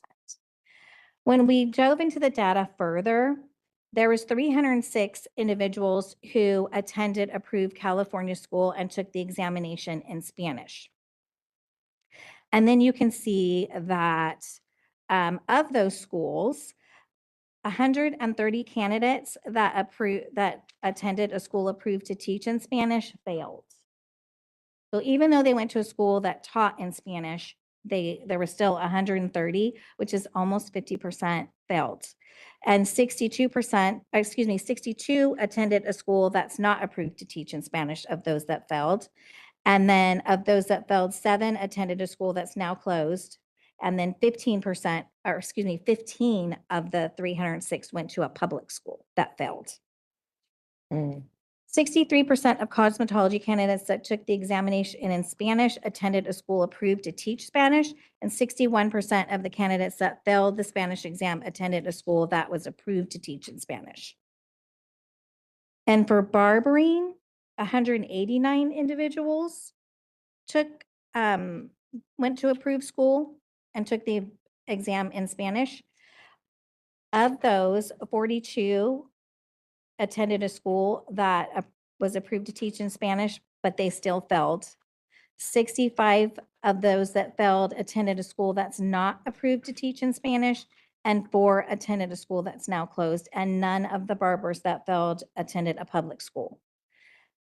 When we dove into the data further, there was 306 individuals who attended approved California school and took the examination in Spanish. And then you can see that of those schools, 130 candidates that attended a school approved to teach in Spanish failed. So even though they went to a school that taught in Spanish, there were still 130, which is almost 50% failed. And 62 attended a school that's not approved to teach in Spanish of those that failed. And then of those that failed, 7 attended a school that's now closed. And then 15 of the 306 went to a public school that failed. Mm. 63% of cosmetology candidates that took the examination in Spanish attended a school approved to teach Spanish, and 61% of the candidates that failed the Spanish exam attended a school that was approved to teach in Spanish. And for barbering, 189 individuals went to approved school and took the exam in Spanish. Of those, 42 attended a school that was approved to teach in Spanish, but they still failed. 65 of those that failed attended a school that's not approved to teach in Spanish, and 4 attended a school that's now closed, and none of the barbers that failed attended a public school.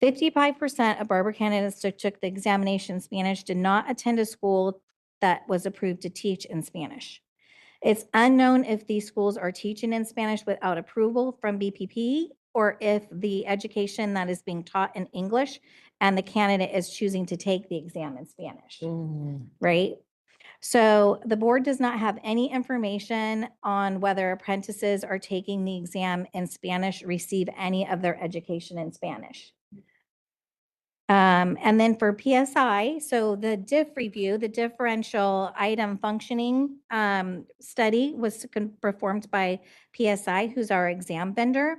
55% of barber candidates that took the examination in Spanish did not attend a school that was approved to teach in Spanish. It's unknown if these schools are teaching in Spanish without approval from BPP, or if the education that is being taught in English and the candidate is choosing to take the exam in Spanish, right? So the board does not have any information on whether apprentices are taking the exam in Spanish receive any of their education in Spanish. And then for PSI, so the diff review, the differential item functioning study was performed by PSI, who's our exam vendor.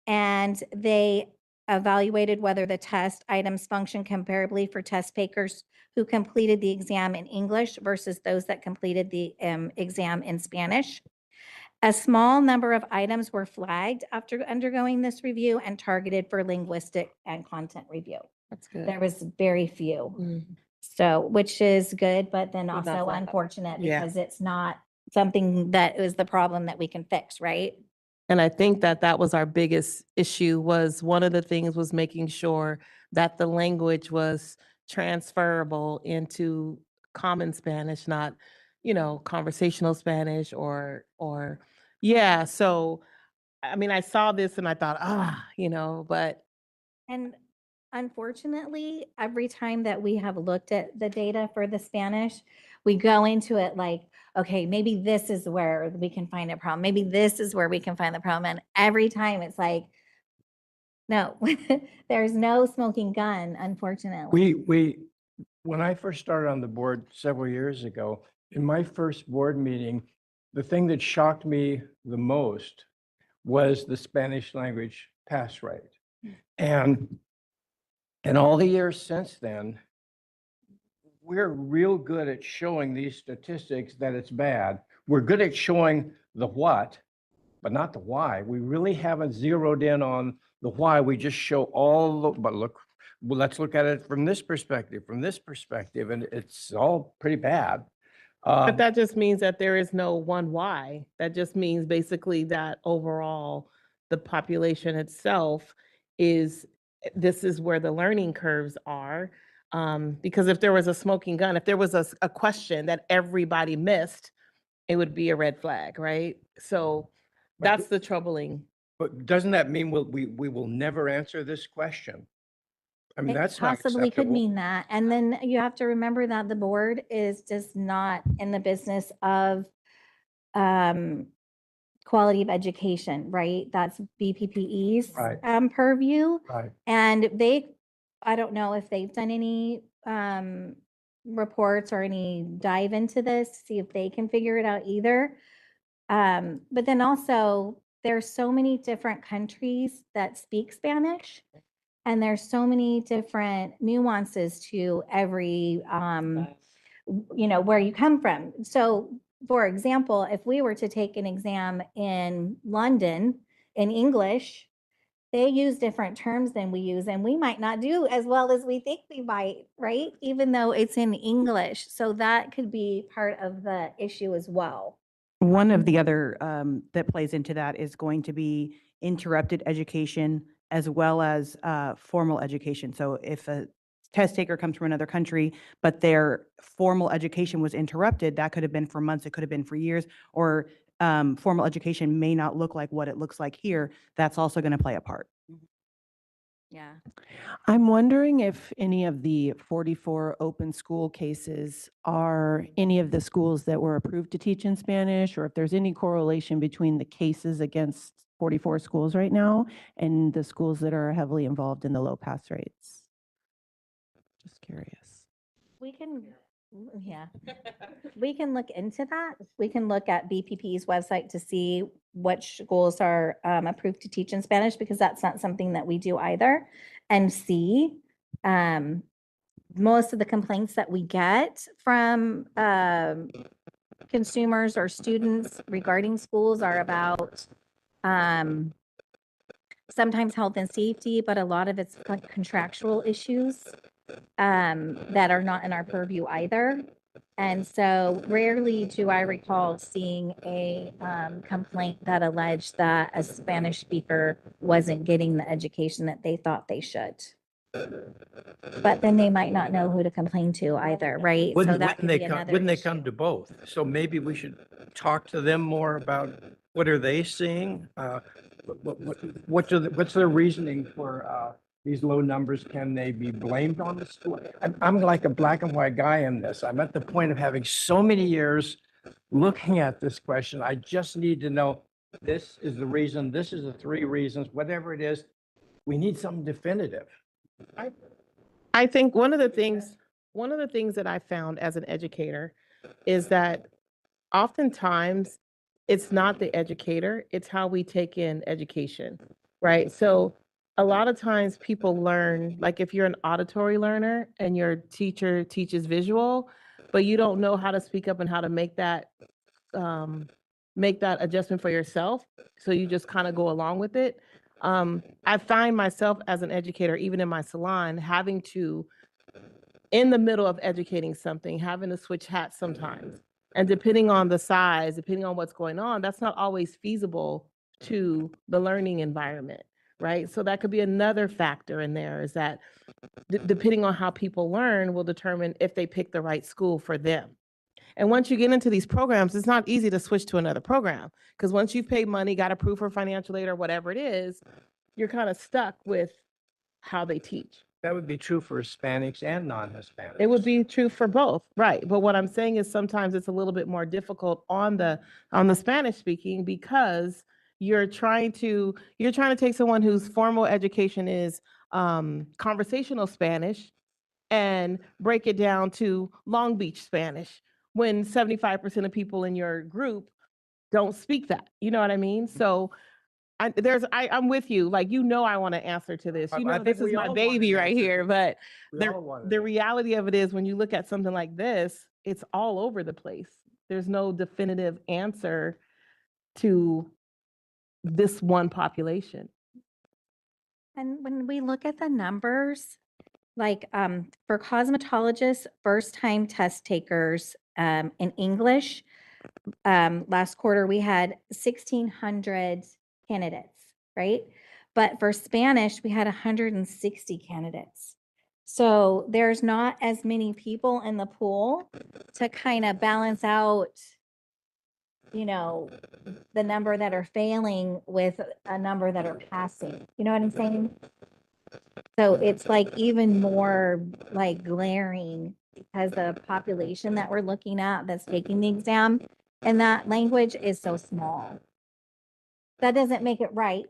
And they evaluated whether the test items function comparably for test takers who completed the exam in English versus those that completed the exam in Spanish. A small number of items were flagged after undergoing this review and targeted for linguistic and content review. That's good. There was very few. Mm. So, which is good, but then But not also flagged. unfortunate Yeah. because it's not something that is the problem that we can fix, right? And I think that that was our biggest issue, was one of the things was making sure that the language was transferable into common Spanish, not, conversational Spanish yeah. So, I mean, I saw this and I thought, but And unfortunately, every time that we have looked at the data for the Spanish, we go into it like, okay, maybe this is where we can find a problem. Maybe this is where we can find the problem. And every time it's like, no, there's no smoking gun, unfortunately. When I first started on the board several years ago, in my first board meeting, the thing that shocked me the most was the Spanish language pass rate. And in all the years since then, we're real good at showing these statistics that it's bad. We're good at showing the what, but not the why. We really haven't zeroed in on the why. We just show well, let's look at it from this perspective, and it's all pretty bad. But that just means that there is no one why. That just means basically that overall, the population itself this is where the learning curves are. Because if there was a smoking gun, if there was a question that everybody missed, it would be a red flag, right? So that's the troubling. But doesn't that mean we will never answer this question? I mean, It that's not possibly could acceptable. mean that. And then you have to remember that the board is just not in the business of quality of education, right? That's BPPE's Right. purview. Right. And I don't know if they've done any reports or any dive into this, see if they can figure it out either. But then also, there's so many different countries that speak Spanish, and there's so many different nuances to every, where you come from. So, for example, if we were to take an exam in London in English, they use different terms than we use, and we might not do as well as we think we might, right? Even though it's in English. So that could be part of the issue as well. One of the other that plays into that is going to be interrupted education as well as formal education. So if a test taker comes from another country, but their formal education was interrupted, that could have been for months, it could have been for years, or formal education may not look like what it looks like here. That's also going to play a part. Yeah. I'm wondering if any of the 44 open school cases are any of the schools that were approved to teach in Spanish, or if there's any correlation between the cases against 44 schools right now, and the schools that are heavily involved in the low pass rates. Just curious. We can, yeah, we can look into that. We can look at BPP's website to see which schools are approved to teach in Spanish, because that's not something that we do either. And see, most of the complaints that we get from consumers or students regarding schools are about sometimes health and safety, but a lot of it's like contractual issues that are not in our purview either. And so rarely do I recall seeing a complaint that alleged that a Spanish speaker wasn't getting the education that they thought they should. But then they might not know who to complain to either, right? So Wouldn't, that wouldn't could they be come, another wouldn't they issue. come to both? So maybe we should talk to them more about what are they seeing? What's their reasoning for these low numbers? Can they be blamed on the school? I'm like a black and white guy in this. I'm at the point of having so many years looking at this question. I just need to know, this is the reason, this is the 3 reasons, whatever it is. We need something definitive. I think one of the things that I found as an educator is that oftentimes it's not the educator, it's how we take in education, right? So a lot of times people learn, like if you're an auditory learner and your teacher teaches visual, but you don't know how to speak up and how to make that adjustment for yourself. So you just kind of go along with it. I find myself as an educator, even in my salon, having to, in the middle of educating something, having to switch hats sometimes. And depending on the size, depending on what's going on, that's not always feasible to the learning environment, right? So that could be another factor in there, is that depending on how people learn will determine if they pick the right school for them. And once you get into these programs, it's not easy to switch to another program, because once you've paid money, got approved for financial aid or whatever it is, you're kind of stuck with how they teach. That would be true for Hispanics and non-Hispanics. It would be true for both, right? But what I'm saying is sometimes it's a little bit more difficult on the Spanish speaking, because you're trying to take someone whose formal education is conversational Spanish and break it down to Long Beach Spanish, when 75% of people in your group don't speak that. You know what I mean? So I'm with you. Like, I want to answer to this. I think This is we my all want baby an right answer here. to But We all want the it. reality of it is, when you look at something like this, it's all over the place. There's no definitive answer to this one population. And when we look at the numbers, like for cosmetologists, first-time test takers in English, last quarter we had 1,600 candidates, right? But for Spanish, we had 160 candidates. So there's not as many people in the pool to kind of balance out, the number that are failing with a number that are passing. You know what I'm saying? So it's like even more like glaring, because the population that we're looking at that's taking the exam and that language is so small. That doesn't make it right?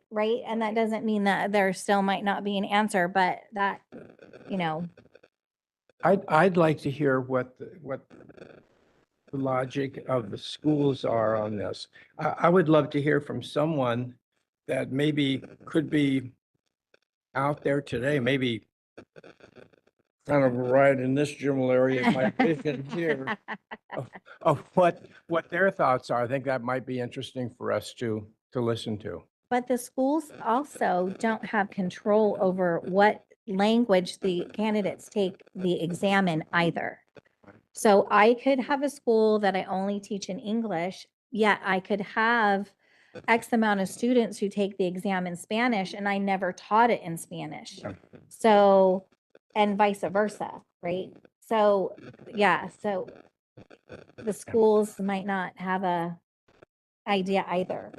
And that doesn't mean that there still might not be an answer, but that, I'd like to hear what the logic of the schools are on this. I would love to hear from someone that maybe could be out there today, maybe kind of right in this general area of my vision here, of what their thoughts are. I think that might be interesting for us to listen to. But the schools also don't have control over what language the candidates take the exam in either. So I could have a school that I only teach in English, yet I could have X amount of students who take the exam in Spanish and I never taught it in Spanish. So, and vice versa, right? So, yeah, so the schools might not have a idea either.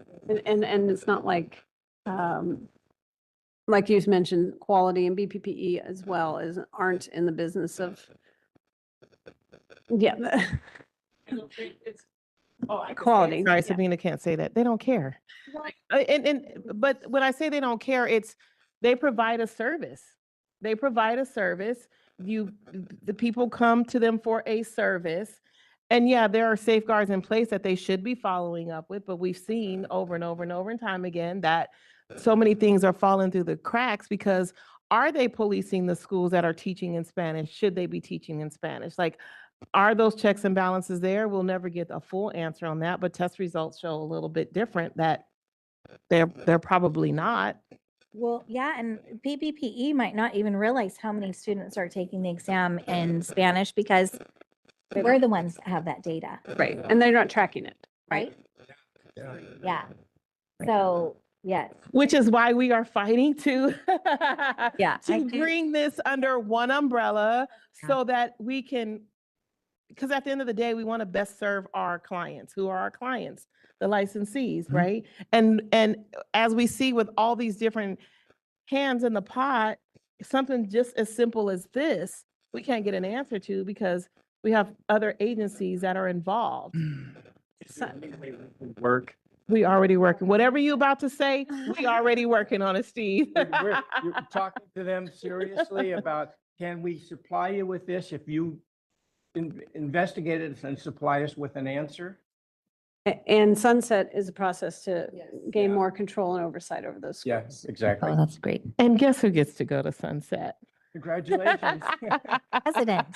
And it's not like you mentioned, quality and BPPE as well aren't in the business of, yeah. Quality. Sorry, Yeah. Sabina can't say that. They don't care. But when I say they don't care, it's, they provide a service. They provide a service. The people come to them for a service. And yeah, there are safeguards in place that they should be following up with, but we've seen over and over and over and time again that so many things are falling through the cracks because are they policing the schools that are teaching in Spanish? Should they be teaching in Spanish? Like, are those checks and balances there? We'll never get a full answer on that, but test results show a little bit different that they're probably not. Well, yeah, and PPPE might not even realize how many students are taking the exam in Spanish because we're the ones that have that data, Right, and they're not tracking it, right? right? Yeah. So, yes. Which is why we are fighting to Yeah, I to do- bring this under one umbrella Yeah. so that we can, because at the end of the day, we want to best serve our clients. Who are our clients? The licensees, right? And as we see with all these different hands in the pot, something just as simple as this, we can't get an answer to because we have other agencies that are involved. Work. We already working. Whatever you about to say, we already working on it, Steve. You're talking to them seriously about, can we supply you with this if you investigate it and supply us with an answer? And sunset is a process to gain Yeah. more control and oversight over those Yeah, schools. exactly. Oh, that's great. And guess who gets to go to Sunset? Congratulations. President.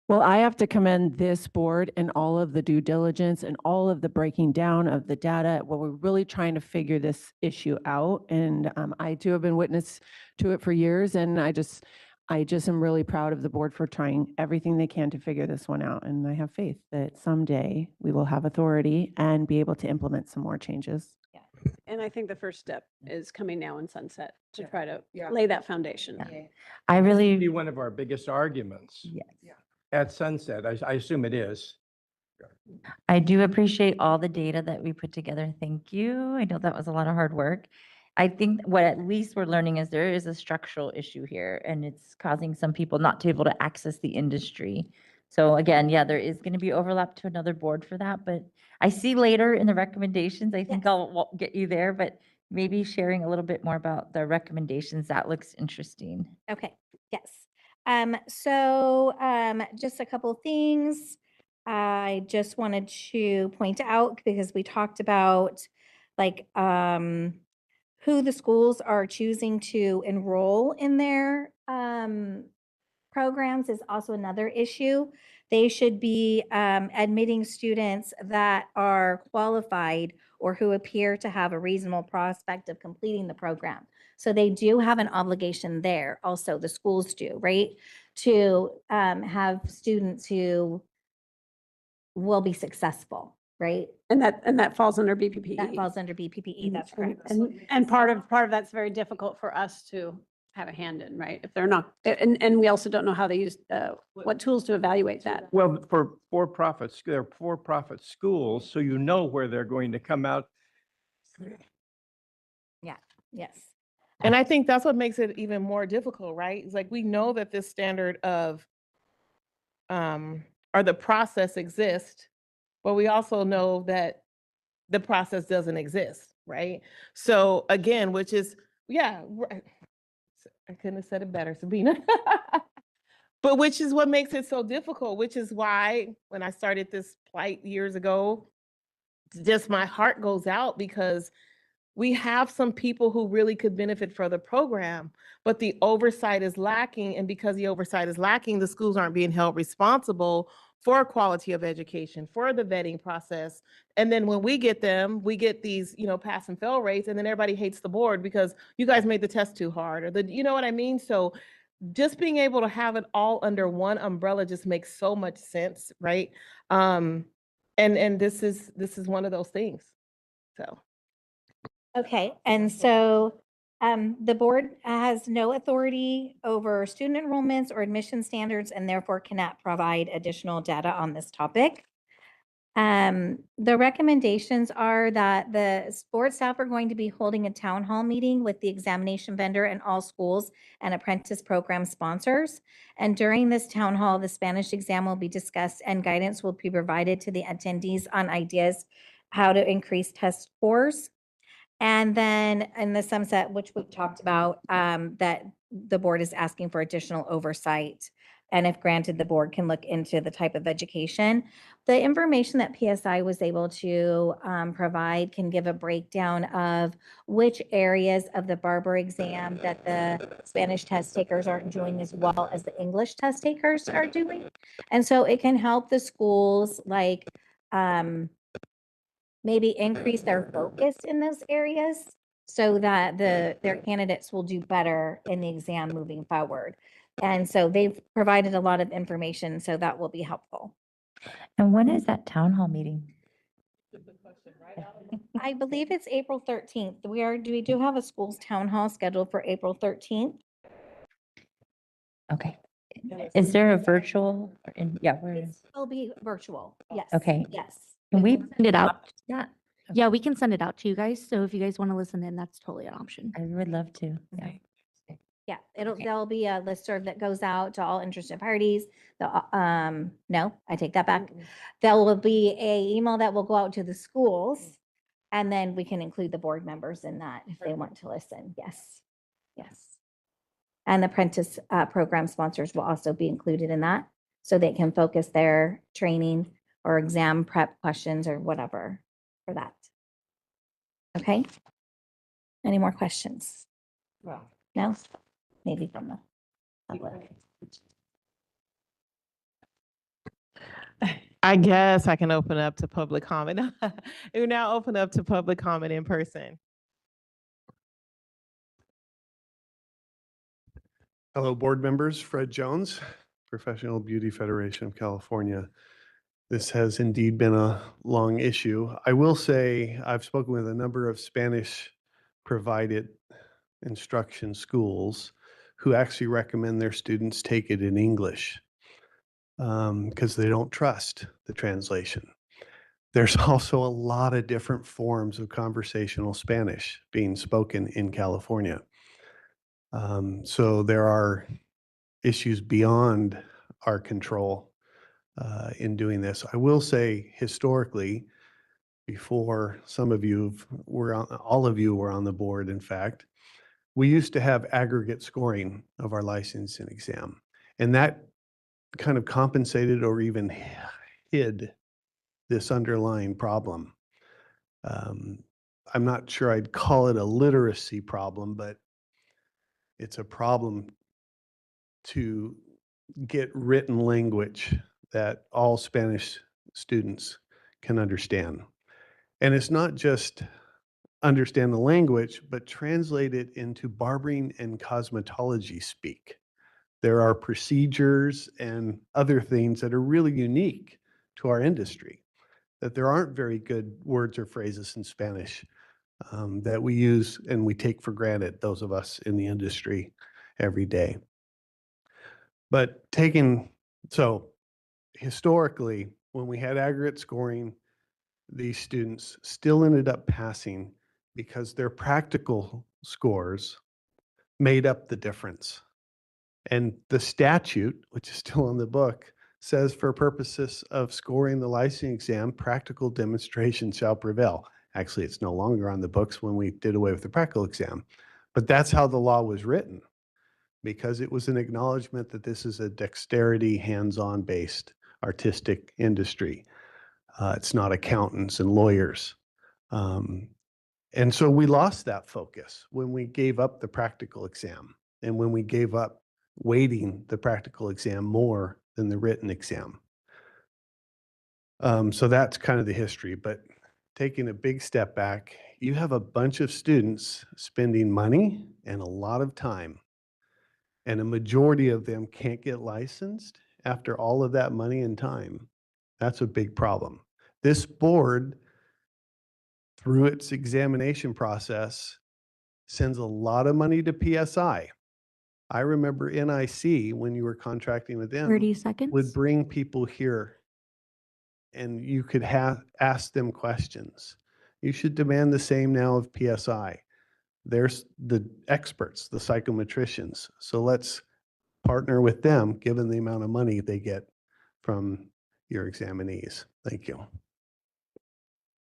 Well, I have to commend this board and all of the due diligence and all of the breaking down of the data. Well, we're really trying to figure this issue out. And I too have been witness to it for years. And I just am really proud of the board for trying everything they can to figure this one out. And I have faith that someday we will have authority and be able to implement some more changes. And I think the first step is coming now in sunset to Yeah. try to Yeah. lay that foundation. I Be really, one of our biggest arguments yes. at sunset. I assume it is. I do appreciate all the data that we put together. Thank you. I know that was a lot of hard work. I think what at least we're learning is there is a structural issue here and it's causing some people not to be able to access the industry. So again, yeah, there is going to be overlap to another board for that, but I see later in the recommendations, I think Yes. I'll get you there, but maybe sharing a little bit more about the recommendations. That looks interesting. Okay, yes. Just a couple things. I just wanted to point out because we talked about like who the schools are choosing to enroll in their programs is also another issue. They should be admitting students that are qualified or who appear to have a reasonable prospect of completing the program. So they do have an obligation there. Also, the schools do, right? To have students who will be successful, right? And that falls under BPPE. That falls under BPPE, that's correct. And part of that's very difficult for us to have a hand in, right? If they're not, and we also don't know how they use, what tools to evaluate that. Well, for for-profit, they're for-profit schools, so you know where they're going to come out. Yes. And I think that's what makes it even more difficult, right? It's like we know that this standard of or the process exists, but we also know that the process doesn't exist, right? So again, which is, yeah, right. I couldn't have said it better, Sabina. But which is what makes it so difficult, which is why when I started this plight years ago, just my heart goes out because we have some people who really could benefit from the program, but the oversight is lacking. And because the oversight is lacking, the schools aren't being held responsible for quality of education, for the vetting process. And then when we get them, we get these, pass and fail rates, and then everybody hates the board because you guys made the test too hard, or you know what I mean? So just being able to have it all under one umbrella just makes so much sense, right? And this is one of those things. So. Okay, and so the board has no authority over student enrollments or admission standards and therefore cannot provide additional data on this topic. The recommendations are that the board staff are going to be holding a town hall meeting with the examination vendor and all schools and apprentice program sponsors. And during this town hall, the Spanish exam will be discussed and guidance will be provided to the attendees on ideas how to increase test scores. And then in the sunset, which we've talked about, that the board is asking for additional oversight. And if granted, the board can look into the type of education. The information that PSI was able to provide can give a breakdown of which areas of the Barber exam that the Spanish test takers aren't doing as well as the English test takers are doing. And so it can help the schools like maybe increase their focus in those areas so that their candidates will do better in the exam moving forward. And so they've provided a lot of information, so that will be helpful. And when is that town hall meeting? I believe it's April 13th. We do have a schools town hall scheduled for April 13th. Okay. Is there a virtual? Yeah, where It is? will be virtual. Yes. Okay. Yes. Can we Send it out. Yeah, Yeah, we can send it out to you guys. So if you guys want to listen in, that's totally an option. I would love to. Yeah. Yeah, Okay. there'll be a listserv that goes out to all interested parties. No, I take that back. There will be a email that will go out to the schools. And then we can include the board members in that if they want to listen. Yes, yes. And the apprentice program sponsors will also be included in that. So they can focus their training or exam prep questions or whatever for that. Okay? Any more questions? No? Maybe from the public. I guess I can open up to public comment. We now open up to public comment in person. Hello, board members. Fred Jones, Professional Beauty Federation of California. This has indeed been a long issue. I will say I've spoken with a number of Spanish provided instruction schools who actually recommend their students take it in English because they don't trust the translation. There's also a lot of different forms of conversational Spanish being spoken in California. So there are issues beyond our control in doing this. I will say historically, before some of you all of you were on the board, in fact, we used to have aggregate scoring of our licensing exam. And that kind of compensated or even hid this underlying problem. I'm not sure I'd call it a literacy problem, but it's a problem to get written language that all Spanish students can understand. And it's not just understand the language, but translate it into barbering and cosmetology speak. There are procedures and other things that are really unique to our industry, that there aren't very good words or phrases in Spanish that we use and we take for granted, those of us in the industry every day. But so historically, when we had aggregate scoring, these students still ended up passing because their practical scores made up the difference. And the statute, which is still in the book, says for purposes of scoring the licensing exam, practical demonstration shall prevail. Actually, it's no longer on the books when we did away with the practical exam. But that's how the law was written, because it was an acknowledgement that this is a dexterity, hands-on based artistic industry. It's not accountants and lawyers. And so we lost that focus when we gave up the practical exam and when we gave up weighting the practical exam more than the written exam. So that's kind of the history, but taking a big step back, you have a bunch of students spending money and a lot of time, and a majority of them can't get licensed after all of that money and time. That's a big problem. This board, through its examination process, sends a lot of money to PSI. I remember NIC, when you were contracting with them, 30 would seconds. bring people here and you could ask them questions. You should demand the same now of PSI. There's the experts, the psychometricians. So let's partner with them, given the amount of money they get from your examinees. Thank you.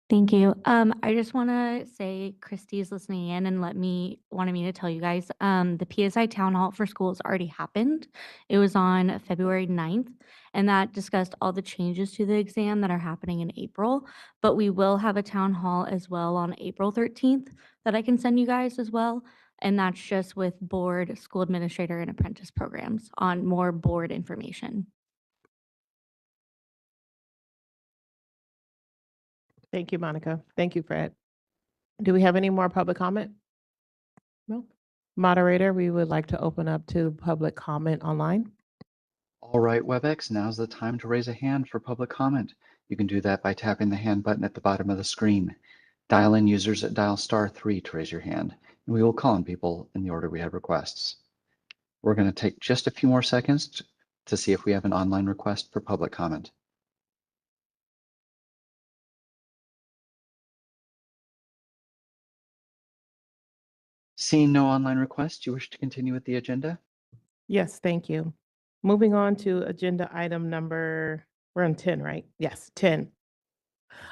Thank you. I just want to say Christy is listening in and wanted me to tell you guys, the PSI town hall for schools already happened. It was on February 9th, and that discussed all the changes to the exam that are happening in April. But we will have a town hall as well on April 13th that I can send you guys as well. And that's just with board, school administrator, and apprentice programs on more board information. Thank you, Monica. Thank you, Fred. Do we have any more public comment? No. Moderator, we would like to open up to public comment online. All right, WebEx, now's the time to raise a hand for public comment. You can do that by tapping the hand button at the bottom of the screen. Dial in users at dial *3 to raise your hand, and we will call on people in the order we have requests. We're going to take just a few more seconds to see if we have an online request for public comment. Seeing no online requests, do you wish to continue with the agenda? Yes, thank you. Moving on to agenda item number, we're on 10, right? Yes, 10.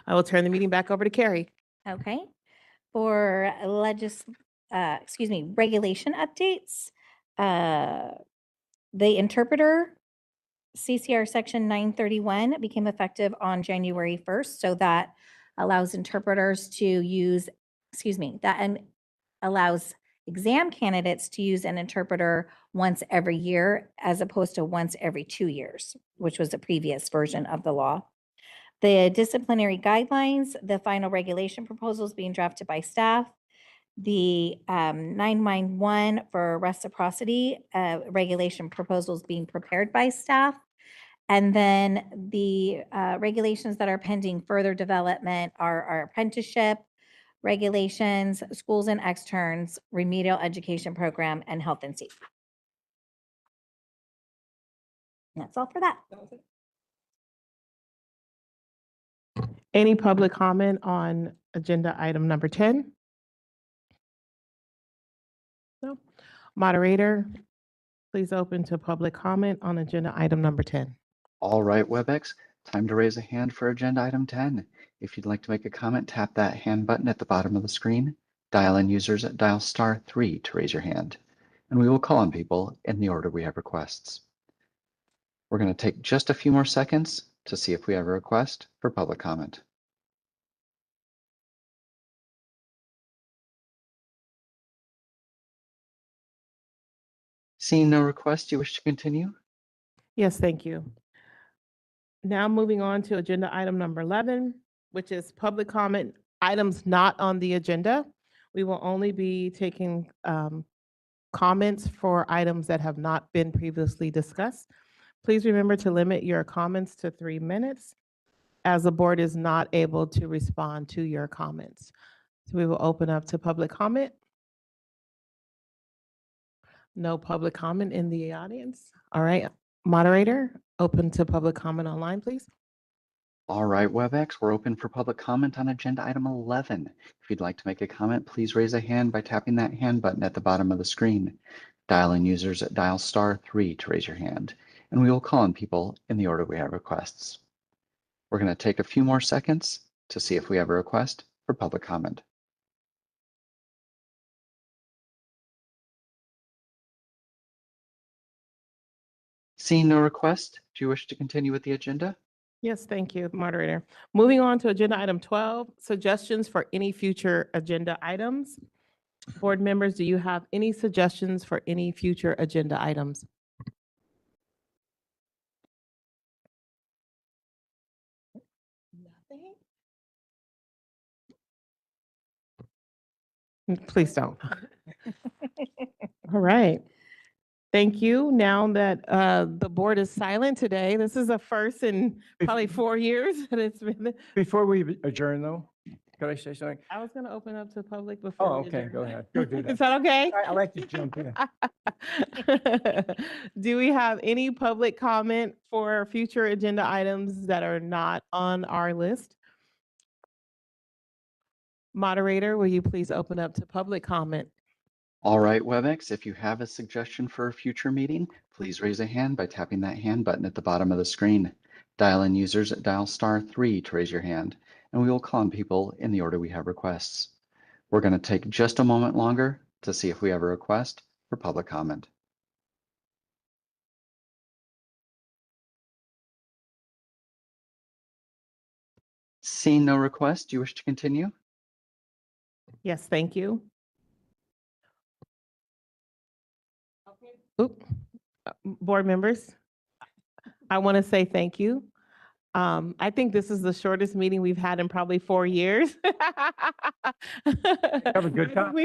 I will turn the meeting back over to Carrie. Okay. For regulation updates, the interpreter CCR section 931 became effective on January 1st. So that allows interpreters to use, allows exam candidates to use an interpreter once every year as opposed to once every 2 years, which was the previous version of the law. The disciplinary guidelines, the final regulation proposals being drafted by staff. The 991 for reciprocity regulation proposals being prepared by staff. And then the regulations that are pending further development are our apprenticeship regulations, schools and externs, remedial education program, and health and safety. And that's all for that. Any public comment on agenda item number 10? No. Moderator, please open to public comment on agenda item number 10. All right, WebEx, time to raise a hand for agenda item 10. If you'd like to make a comment, tap that hand button at the bottom of the screen. Dial in users at dial *3 to raise your hand, and we will call on people in the order we have requests. We're going to take just a few more seconds to see if we have a request for public comment. Seeing no requests, do you wish to continue? Yes, thank you. Now moving on to agenda item number 11, which is public comment items not on the agenda. We will only be taking comments for items that have not been previously discussed. Please remember to limit your comments to 3 minutes, as the board is not able to respond to your comments. So we will open up to public comment. No public comment in the audience. All right, moderator, open to public comment online, please. All right, WebEx, we're open for public comment on agenda item 11. If you'd like to make a comment, please raise a hand by tapping that hand button at the bottom of the screen. Dial in users at dial *3 to raise your hand, and we will call on people in the order we have requests. We're going to take a few more seconds to see if we have a request for public comment. Seeing no request, do you wish to continue with the agenda? Yes, thank you, moderator. Moving on to agenda item 12, suggestions for any future agenda items. Board members, do you have any suggestions for any future agenda items? Nothing? Please don't. All right. Thank you. Now that the board is silent today, this is a first in probably 4 years that it's been. Before we adjourn though, could I say something? I was going to open up to public Oh, before we okay, adjourn. go ahead. Go do that. Is that okay? I like to jump in. Do we have any public comment for future agenda items that are not on our list? Moderator, will you please open up to public comment? All right, WebEx, if you have a suggestion for a future meeting, please raise a hand by tapping that hand button at the bottom of the screen. Dial-in users dial *3 to raise your hand, and we will call on people in the order we have requests. We're going to take just a moment longer to see if we have a request for public comment. Seeing no request, do you wish to continue? Yes, thank you. Oop. Board members, I want to say thank you. I think this is the shortest meeting we've had in probably 4 years. Have a good time.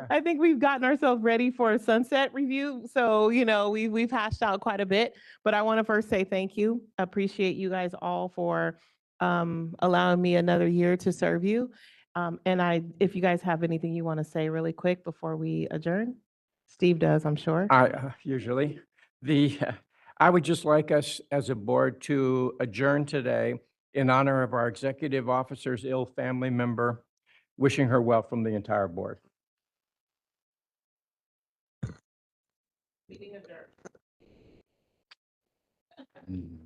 I think we've gotten ourselves ready for a sunset review. So, you know, we've hashed out quite a bit, but I want to first say thank you. Appreciate you guys all for allowing me another year to serve you. If you guys have anything you want to say really quick before we adjourn, Steve does, I'm sure. Usually, I would just like us as a board to adjourn today in honor of our executive officer's ill family member, wishing her well from the entire board. Meeting adjourned. Mm.